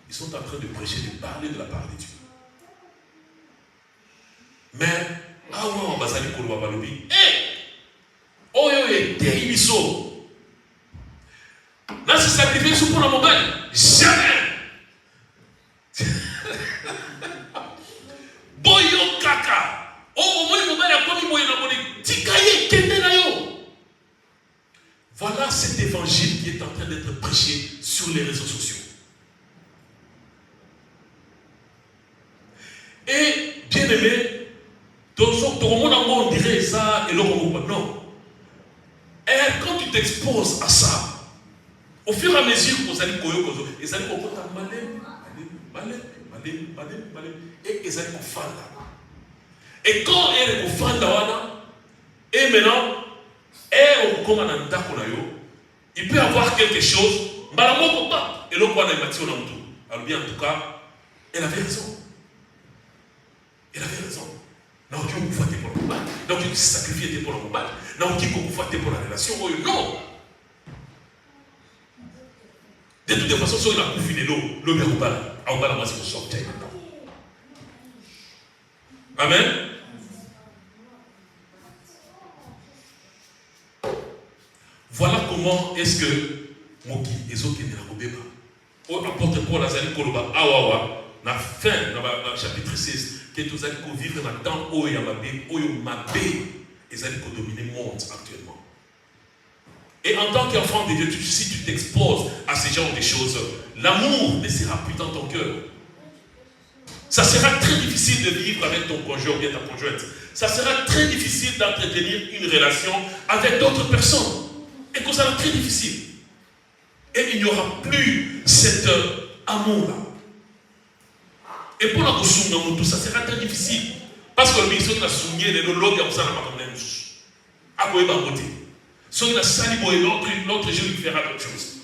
ils sont en train de prêcher, de parler de la parole de Dieu. Mais, ah ouais, on va s'aller pour le babalobi. Eh! Oyoyo, t'es imiso. Là, c'est sacrifié sur pour la montagne. Jamais! Boyo kaka. Oh, moi, le montagne a commis boyo na moni. Tikaye, kende na yo. Voilà cet évangile qui est en train d'être prêché sur les réseaux sociaux. Et, bien aimé, tout le monde dirait ça et l'autre non. Et quand tu t'exposes à ça, au fur et à mesure que vous allez koyo, et vous allez et ils allez faire. Et quand elle est au fan et maintenant, il peut y avoir quelque chose, et l'autre alors bien en tout cas, elle avait raison. Elle avait raison. Donc il faut faire pour le combat. Donc il faut sacrifier pour le combat. Donc il faut faire pour la relation. Non. De toute façon, si on a confiné l'eau, l'eau est pas la moitié pour sortir. Amen. Voilà comment est-ce que Moki Ezoki de la Kobeba. Apôtre Paul Azali Koloba Awawa, na fin, dans le chapitre 16, que tous allez vivre dans le temps où il y a Mabé, et allez dominer le monde actuellement. Et en tant qu'enfant de Dieu, si tu t'exposes à ce genre de choses, l'amour ne sera plus dans ton cœur. Ça sera très difficile de vivre avec ton conjoint ou bien ta conjointe. Ça sera très difficile d'entretenir une relation avec d'autres personnes. Et que ça sera très difficile. Et il n'y aura plus cet amour-là. Et pour la tout ça sera très difficile. Parce que le ministre a souligné les logs comme ça n'a pas comme nous. À quoi il va voter? Si on a sali l'autre jour il fera autre chose.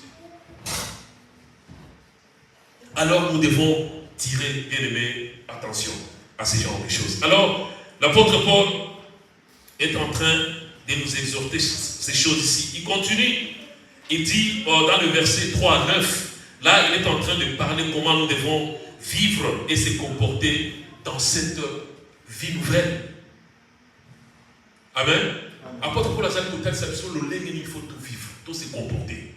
Alors nous devons tirer, bien aimé, attention à ces genres de choses. Alors, l'apôtre Paul est en train de nous exhorter ces choses ici. Il continue, il dit dans le verset 3 à 9, là il est en train de parler comment nous devons vivre et se comporter dans cette vie nouvelle. Amen. Apôtre Paul a dit que il faut tout vivre, tout se comporter.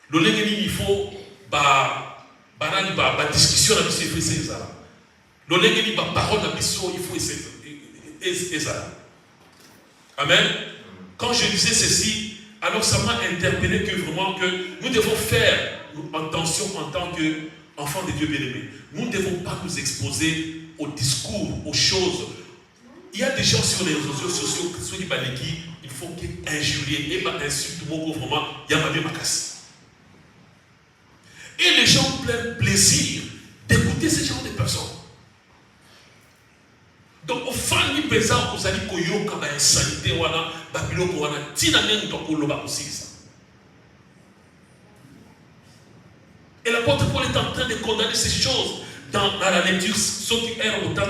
Le lengeni il faut discussion avec ses frères. Le lengeni parole à mission il faut essayer ça. Amen. Quand je disais ceci, alors ça m'a interpellé que vraiment que nous devons faire attention en tant qu'enfants de Dieu bien-aimés. Nous ne devons pas nous exposer aux discours, aux choses. Il y a des gens sur les réseaux sociaux qui il faut qu'ils injurient et insultent beaucoup vraiment. Il y a ma casse. Et les gens prennent plaisir d'écouter ce genre de personnes. Donc, au fond du pesant, vous allez koyoka ba insanité wana, ba biloko wana, tina nengo koloba aussi ça. Et l'apôtre Paul est en train de condamner ces choses dans la lecture, ce qui est au temps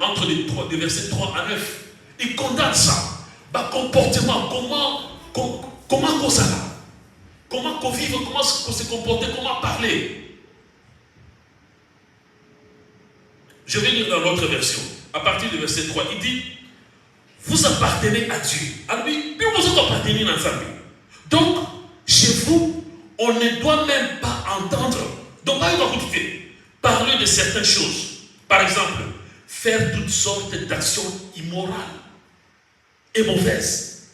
entre les versets 3 à 9. Il condamne ça. Bah, comportement, comment qu'on ça là? Comment qu'on vive, comment qu'on se comporter, comment parler. Je vais lire dans l'autre version. À partir du verset 3, il dit, vous appartenez à Dieu. À lui, puis vous appartenez à Dieu. Donc, chez vous, on ne doit même pas entendre. Donc, parler de certaines choses. Par exemple, faire toutes sortes d'actions immorales et mauvaises.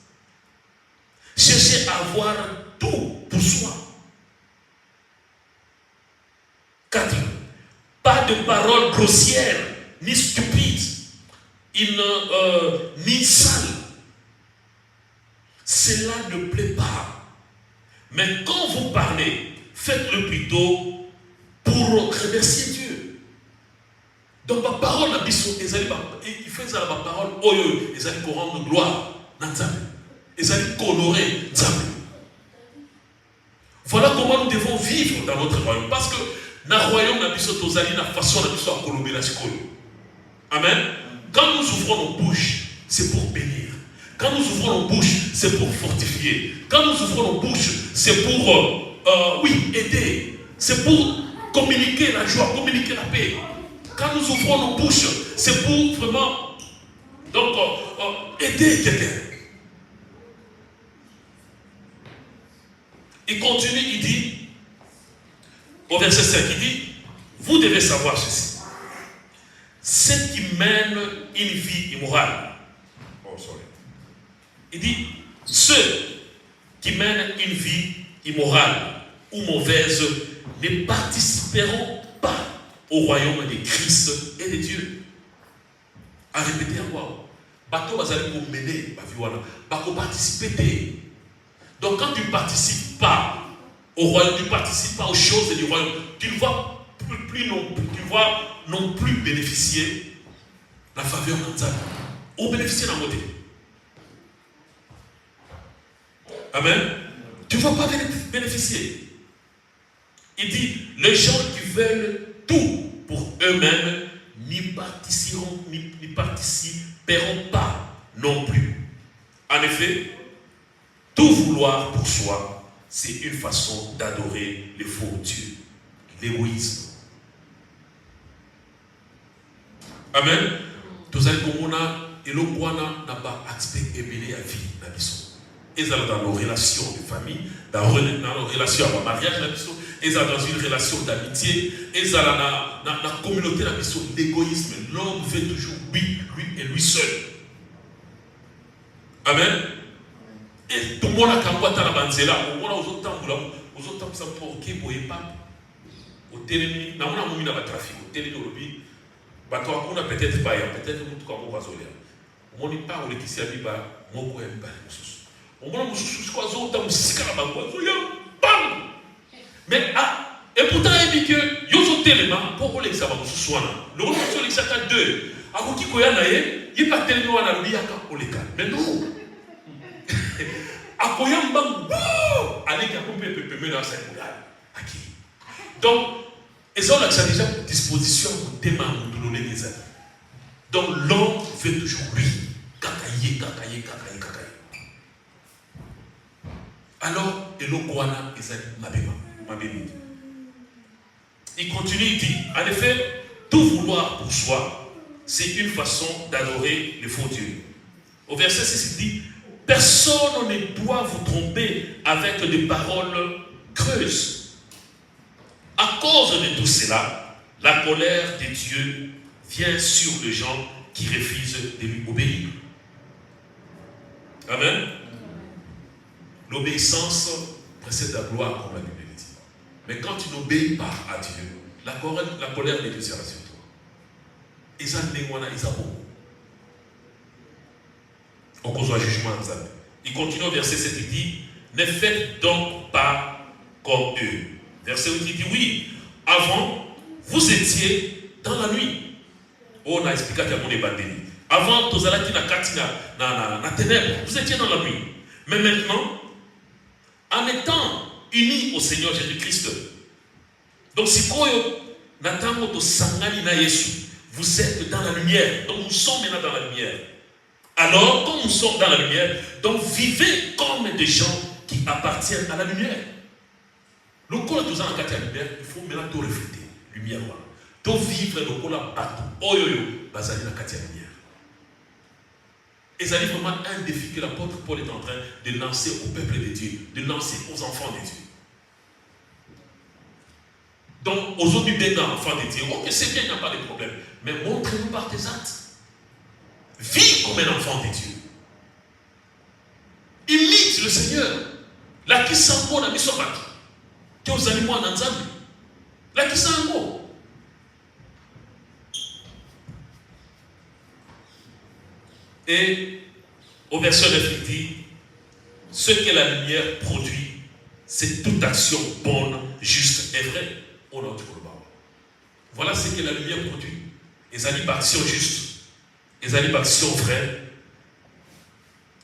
Chercher à avoir tout pour soi. 4. Pas de paroles grossières, ni stupides, ni sales. Cela ne plaît pas. Mais quand vous parlez, faites-le plutôt pour remercier Dieu. Donc ma parole, il fait ça, ma parole, ils allaient rendre gloire, ils allaient honorer. Voilà comment nous devons vivre dans notre royaume. Parce que dans le royaume, nous avons une façon de colomber la psychologie. Amen. Quand nous ouvrons nos bouches, c'est pour bénir. Quand nous ouvrons nos bouches, c'est pour fortifier. Quand nous ouvrons nos bouches, c'est pour, aider. C'est pour communiquer la joie, communiquer la paix. Quand nous ouvrons nos bouches, c'est pour vraiment aider quelqu'un. Il continue, il dit, au verset 5, il dit, vous devez savoir ceci. Ceux qui mènent une vie immorale. Il dit, ceux qui mènent une vie immorale ou mauvaise ne participeront pas au royaume de Christ et de Dieu. À répéter encore. Bateau bazali pour mener, pour participer. Donc quand tu ne participes pas au royaume, tu ne participes pas aux choses du royaume, tu ne vas non plus bénéficier de la faveur de Dieu. Ou bénéficier de la beauté. Amen. Tu ne vas pas bénéficier. Il dit, les gens qui veulent tout pour eux-mêmes n'y participeront pas non plus. En effet, tout vouloir pour soi, c'est une façon d'adorer les faux dieux, l'égoïsme. Amen. Tous allez comme on a et le guana n'a pas aspect émulé à vie dans l'histoire. Ils sont dans nos relations de famille, dans nos relations à mariage, ils sont dans une relation d'amitié, ils sont dans la communauté, la mission d'égoïsme. L'homme veut toujours lui et lui seul. Amen. Et tout le monde a camboité dans la banzela, au monde aux autres temps, ça pour qui boye pas. Au télémi, n'a pas mis dans le trafic, au télémi au lobby, bateau on a peut-être pas, peut-être nous tout comme on va zoler. On n'y pas, on est ici à Biba, mon coin est pas au moins, je crois que mais et pourtant, il dit que il y a des éléments pour l'examen de ce soir. Le rôle de l'examen 2, à vous qui connaissez, il n'y a pas tellement à l'ouïa qu'à l'école. Mais non. À quoi il y a un banc, allez, qu'à couper, peut dans cette boulade. Donc, ils ont déjà disposition pour témoigner de donner des amis. Donc, l'homme veut toujours lui. Kakaye. Alors, il continue, il dit, en effet, tout vouloir pour soi, c'est une façon d'adorer les faux dieux. Au verset 6, il dit, personne ne doit vous tromper avec des paroles creuses. À cause de tout cela, la colère de Dieu vient sur les gens qui refusent de lui obéir. Amen. L'obéissance précède la gloire, comme la Bible dit. Mais quand tu n'obéis pas à Dieu, la colère de Dieu sera sur toi. Ils ont bon. On cause un jugement. Il continue au verset 7, il dit, ne faites donc pas comme eux. Verset 8, il dit oui, avant, vous étiez dans la nuit. On a expliqué à mon évangile. Avant, vous étiez dans la ténèbre, vous étiez dans la nuit. Mais maintenant, en étant unis au Seigneur Jésus-Christ, donc si vous êtes dans la lumière, donc nous sommes maintenant dans la lumière. Alors, comme nous sommes dans la lumière, donc vivez comme des gens qui appartiennent à la lumière. Le corps de la lumière, il faut maintenant tout refléter, lumière. Tout vivre le corps là partout. Oyoyo, basali la lumière. Et ça dit vraiment un défi que l'apôtre Paul est en train de lancer au peuple de Dieu, de lancer aux enfants de Dieu. Donc, aujourd'hui, bien dans l'enfant de Dieu, ok, c'est bien, il n'y a pas de problème. Mais montrez-nous par tes actes. Vis comme un enfant de Dieu. Imite le Seigneur. La qui s'en la mission baki. Que vous allez moi dans Zambie. La qui s'en Et au verset 9, il dit, ce que la lumière produit, c'est toute action bonne, juste et vraie. Voilà ce que la lumière produit. Ils allaient par action juste, ils allaient par action vraie,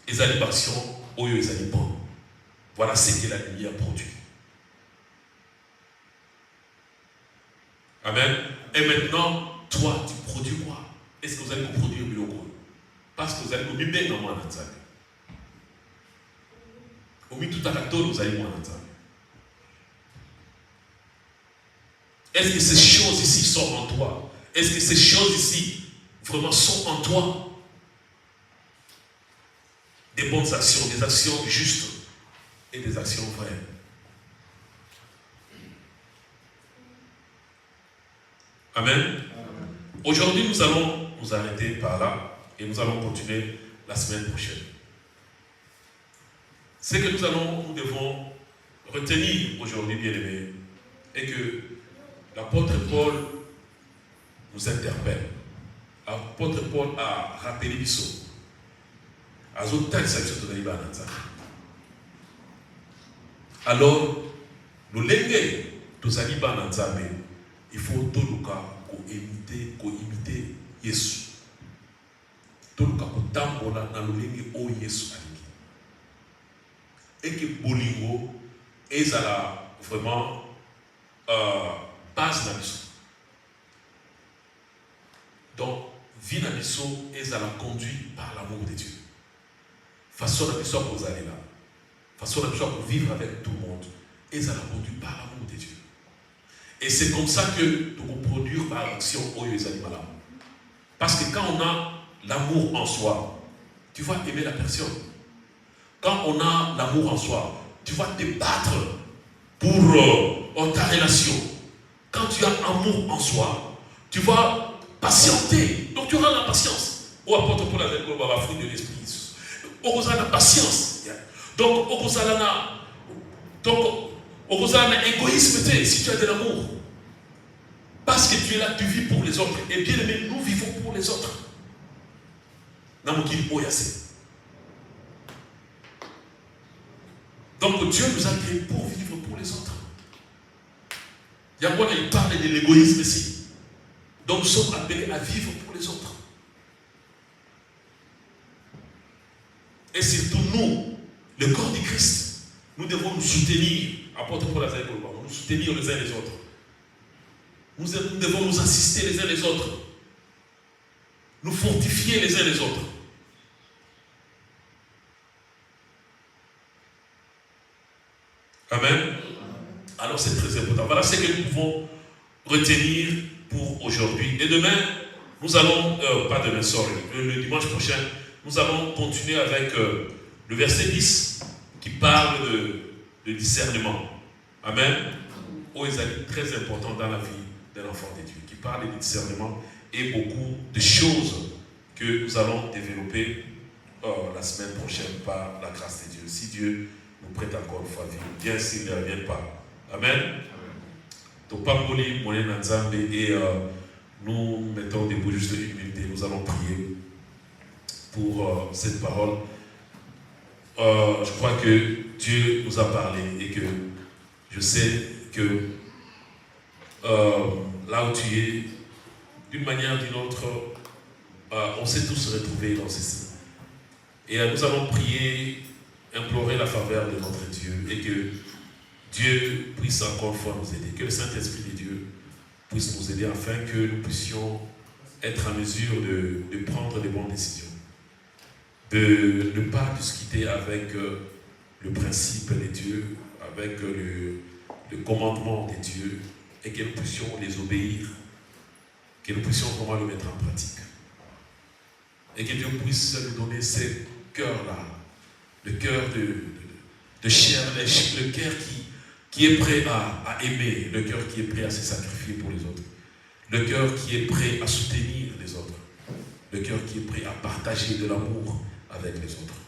ils allaient par action oyo, ils allaient bonne. Voilà ce que la lumière produit. Amen. Et maintenant, toi, tu produis quoi? Est-ce que vous allez produire mieux? Parce que vous allez vous bien dans moi dans ça. Au milieu tout à l'heure, vous allez moi dans ça. Est-ce que ces choses ici sont en toi? Est-ce que ces choses ici vraiment sont en toi? Des bonnes actions, des actions justes et des actions vraies. Amen. Aujourd'hui, nous allons nous arrêter par là. Et nous allons continuer la semaine prochaine. Ce que nous devons retenir aujourd'hui, bien-aimés, est que l'apôtre Paul nous interpelle. L'apôtre Paul a rappelé l'issue. Alors, nous l'église, tous les il faut tout le cas imiter Jésus. Tout le cas kotambola na lolenge o Yesu alingi. Et que bolingo ezala vraiment base na biso. Donc vie na biso ezala conduit par l'amour de Dieu. Façon na biso pour aller là. Façon na biso pour vivre avec tout le monde ezala conduit par l'amour de Dieu. Et c'est comme ça que tu peux produire par l'action oyo ezali malamu. Parce que quand on a l'amour en soi, tu vas aimer la personne. Quand on a l'amour en soi, tu vas te battre pour ta relation. Quand tu as amour en soi, tu vas patienter. Donc tu auras la patience. Ou apporte pour la fruit de l'esprit. On aura la patience. Donc on aura un égoïsme si tu as de l'amour. Parce que tu es là, tu vis pour les autres. Et bien aimé, nous vivons pour les autres. Donc Dieu nous a créés pour vivre pour les autres. Yahweh, il parle de l'égoïsme ici. Donc nous sommes appelés à vivre pour les autres. Et surtout nous, le corps du Christ, nous devons nous soutenir. Apôtre Paul a dit, nous soutenir les uns les autres. Nous devons nous assister les uns les autres. Nous fortifier les uns les autres. Amen. Alors c'est très important. Voilà ce que nous pouvons retenir pour aujourd'hui. Et demain, nous allons, le dimanche prochain, nous allons continuer avec le verset 10 qui parle de discernement. Amen. Oh, c'est très important dans la vie d'un enfant de Dieu, qui parle de discernement et beaucoup de choses que nous allons développer la semaine prochaine par la grâce de Dieu. Si Dieu nous prête encore une fois vie, bien s'il ne revient pas. Amen. Donc, et nous mettons debout juste une minute et nous allons prier pour cette parole. Je crois que Dieu nous a parlé et que je sais que là où tu es, d'une manière ou d'une autre, on s'est tous retrouvés dans ceci. Et nous allons prier, implorer la faveur de notre Dieu et que Dieu puisse encore une fois nous aider, que le Saint-Esprit de Dieu puisse nous aider afin que nous puissions être en mesure de prendre les bonnes décisions, de ne pas discuter avec le principe de Dieu, avec le commandement de Dieu, et que nous puissions les obéir, que nous puissions vraiment le mettre en pratique. Et que Dieu puisse nous donner ce cœur-là, le cœur de chair, le cœur qui est prêt à aimer, le cœur qui est prêt à se sacrifier pour les autres, le cœur qui est prêt à soutenir les autres, le cœur qui est prêt à partager de l'amour avec les autres.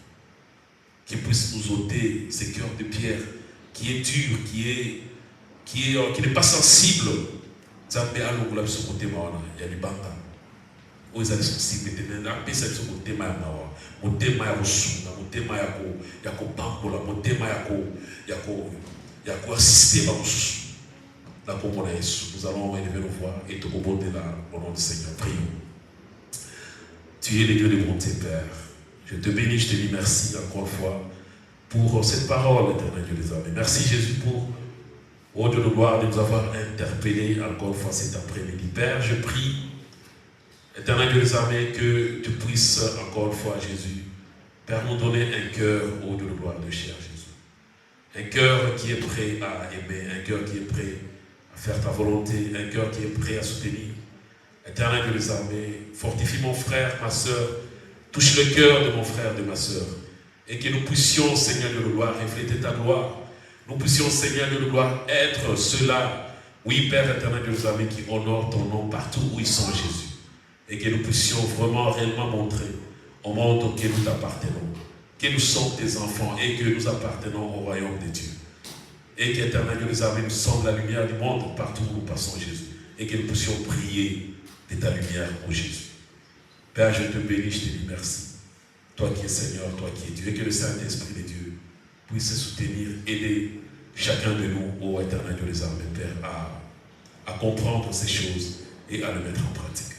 Qui puisse nous ôter ces cœurs de pierre, qui est dur, qui n'est pas sensible. Il y a du banga. Où ils sont sensibles, ils sont sensibles. Nous allons élever nos voix et te remonter là au nom du Seigneur. Prions. Tu es le Dieu de bonté, Père. Je te bénis, je te dis merci encore une fois pour cette parole, éternel Dieu des armées. Merci Jésus pour, au Dieu de gloire, de nous avoir interpellés encore une fois cet après-midi. Père, je prie, éternel Dieu des armées, que tu puisses encore une fois, Jésus, Père, nous donner un cœur, au Dieu de gloire, de cher Jésus. Un cœur qui est prêt à aimer, un cœur qui est prêt à faire ta volonté, un cœur qui est prêt à soutenir. Éternel Dieu des armées, fortifie mon frère, ma soeur, touche le cœur de mon frère, de ma soeur, et que nous puissions, Seigneur de gloire, refléter ta gloire. Nous puissions, Seigneur de gloire, être ceux-là, oui, Père éternel de nos amis, qui honorent ton nom partout où ils sont, Jésus. Et que nous puissions vraiment, réellement montrer au monde auquel nous t'appartenons, que nous sommes tes enfants et que nous appartenons au royaume de Dieu. Et qu'éternel de nos amis, nous sommes la lumière du monde partout où nous passons, Jésus. Et que nous puissions briller de ta lumière, ô Jésus. Père, je te bénis, je te dis merci. Toi qui es Seigneur, toi qui es Dieu, et que le Saint-Esprit de Dieu puisse soutenir, aider chacun de nous, ô éternel Dieu des armées, Père, à comprendre ces choses et à le mettre en pratique.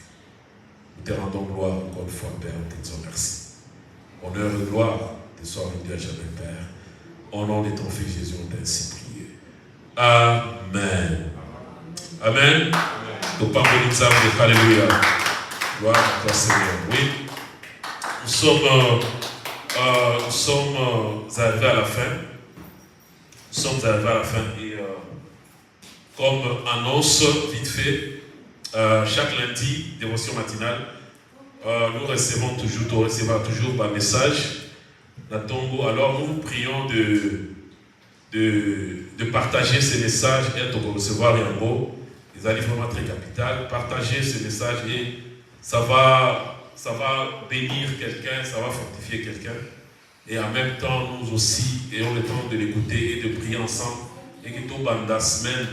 Nous te rendons gloire encore une fois, Père, nous te disons merci. Honneur et gloire te soient rendus à jamais, Père. Au nom de ton Fils Jésus, on t'a ainsi prié. Amen. Amen. Nous parlons de nous âmes, alléluia. Gloire à toi, Seigneur. Oui, nous sommes arrivés à la fin. Nous sommes arrivés à la fin et comme annonce vite fait, chaque lundi, dévotion matinale, nous recevons toujours un message d'Atongo. Alors nous vous prions de partager ces messages et de recevoir les mots. Ils allaient vraiment très capital. Partager ces messages et ça va bénir quelqu'un, ça va fortifier quelqu'un. Et en même temps, nous aussi ayons le temps de l'écouter et de prier ensemble. Et que tout banda semaine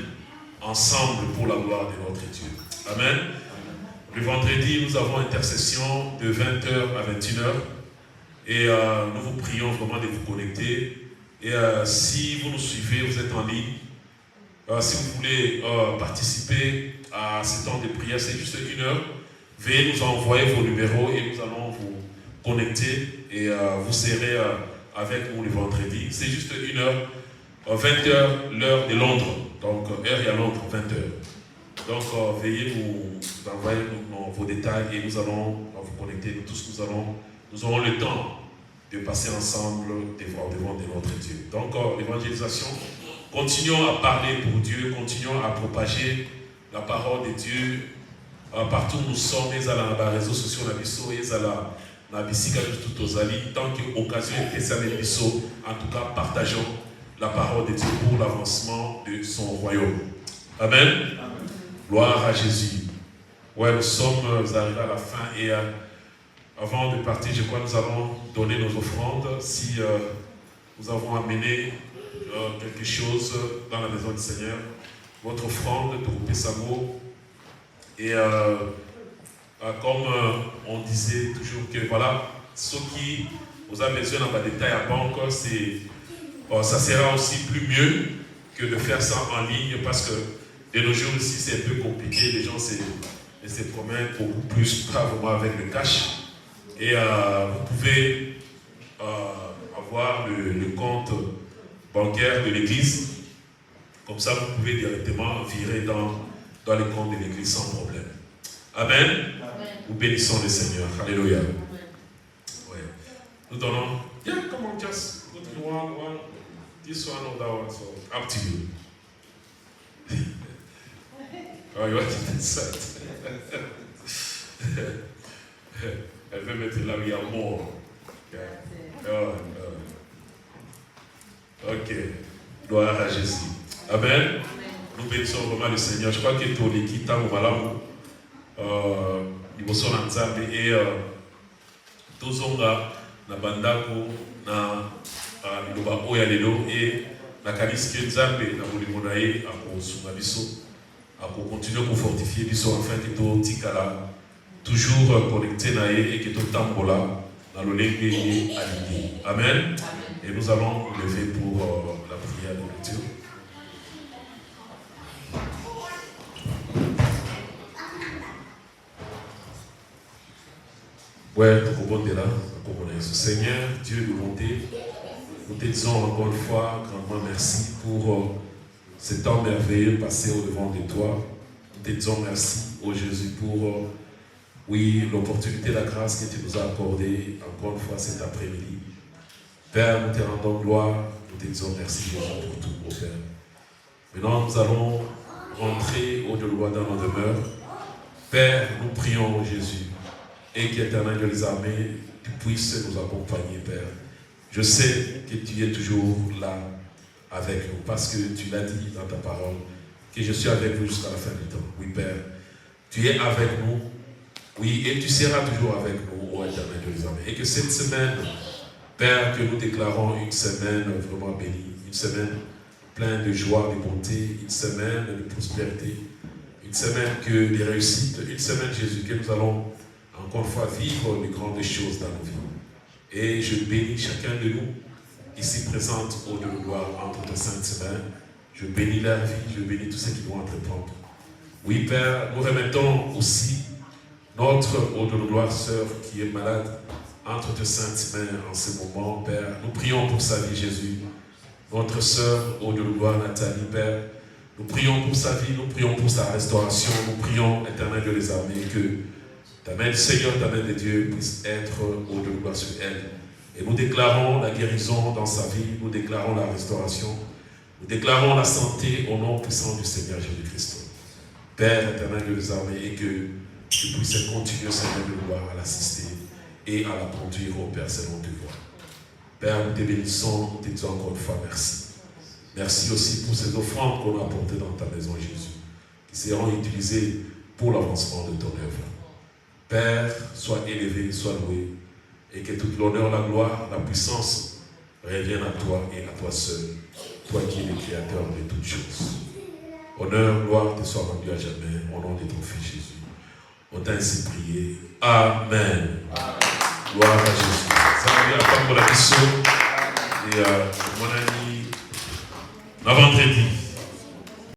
ensemble pour la gloire de notre Dieu. Amen. Le vendredi, nous avons intercession de 20h à 21h. Et nous vous prions vraiment de vous connecter. Et si vous nous suivez, vous êtes en ligne. Si vous voulez participer à ce temps de prière, c'est juste 1 heure. Veuillez nous envoyer vos numéros et nous allons vous connecter et vous serez avec nous le vendredi. C'est juste 1 heure, 20h, l'heure de Londres. Donc, heure à Londres, 20h. Donc, veuillez nous envoyer vos détails et nous allons vous connecter. Nous tous, nous aurons le temps de passer ensemble devant de notre Dieu. Donc, l'évangélisation, continuons à parler pour Dieu, continuons à propager la parole de Dieu partout où nous sommes, les réseaux sociaux, tant qu'occasion est ça, en tout cas, partageons la parole de Dieu pour l'avancement de son royaume. Amen. Amen. Gloire à Jésus. Ouais, nous sommes arrivés à la fin et avant de partir, je crois que nous allons donner nos offrandes. Si nous avons amené quelque chose dans la maison du Seigneur, votre offrande, de Samo. Et comme on disait toujours que voilà, ceux qui vous avez besoin d'un détail à banque, ça sera aussi plus mieux que de faire ça en ligne parce que De nos jours ici, c'est un peu compliqué. Les gens se promènent beaucoup plus, pas vraiment avec le cash. Et vous pouvez avoir le compte bancaire de l'église. Comme ça, vous pouvez directement virer dans les comptes de l'église sans problème. Amen. Amen. Nous bénissons le Seigneur. Alléluia. Ouais. Nous donnons. Yeah, come on, just put one. This one or that one. So, up to you. Oh, you want to decide. Elle veut mettre là où il y a mort. Ok. Gloire à Jésus. Amen. Nous bénissons vraiment le Seigneur. Je crois que tout l'équipe a malamu. Nous sommes en Zambie et tous onga na bandako na liloba oya lelo et na kaniski Nzambe na bolimo na ye akosunga biso continuer à fortifier biso afin que tout tikala toujours connecté na ye et que tout tambola dans le lenge ye aligné. Amen. Et nous allons nous lever pour la prière de lecture. Ouais, Seigneur, Dieu de bonté, nous te disons encore une fois grandement merci pour ce temps merveilleux passé au-devant de toi. Nous te disons merci, ô Jésus, pour l'opportunité, la grâce que tu nous as accordée encore une fois cet après-midi. Père, nous te rendons gloire, nous te disons merci Jésus pour tout, ô Père. Maintenant, nous allons rentrer au-delà dans nos demeures. Père, nous prions, Jésus, et qu'Éternel Dieu des armées, tu puisses nous accompagner, Père. Je sais que tu es toujours là avec nous, parce que tu l'as dit dans ta parole, que je suis avec vous jusqu'à la fin du temps. Oui, Père, tu es avec nous, oui, et tu seras toujours avec nous, ô Éternel Dieu des armées. Et que cette semaine, Père, que nous déclarons une semaine vraiment bénie, une semaine pleine de joie, de bonté, une semaine de prospérité, une semaine de réussite, une semaine, Jésus, que nous allons encore une fois vivre les grandes choses dans nos vies. Et je bénis chacun de nous ici présente au de gloire entre tes saintes mains. Je bénis leur vie, je bénis tous ceux qui vont entreprendre. Oui, Père, nous remettons aussi notre au de gloire sœur qui est malade entre tes saintes mains en ce moment, Père. Nous prions pour sa vie, Jésus. Notre sœur au de gloire Nathalie, Père. Nous prions pour sa vie, nous prions pour sa restauration, nous prions, Éternel Dieu des armées, que ta main du Seigneur, ta main de Dieu puisse être au de gloire sur elle. Et nous déclarons la guérison dans sa vie, nous déclarons la restauration, nous déclarons la santé au nom puissant du Seigneur Jésus-Christ. Père éternel Dieu des armées, et que tu puisses continuer, Seigneur de gloire, à l'assister et à la conduire au Père selon tes voies. Père, nous te bénissons, nous te disons encore une fois merci. Merci aussi pour ces offrandes qu'on a apportées dans ta maison, Jésus, qui seront utilisées pour l'avancement de ton œuvre. Père, sois élevé, sois loué, et que toute l'honneur, la gloire, la puissance reviennent à toi et à toi seul, toi qui es le créateur de toutes choses. Honneur, gloire te soit rendue à jamais, au nom de ton Fils Jésus. On t'a ainsi prié. Amen. Gloire à Jésus. Ça va bien, la mission. Et mon ami, vendredi.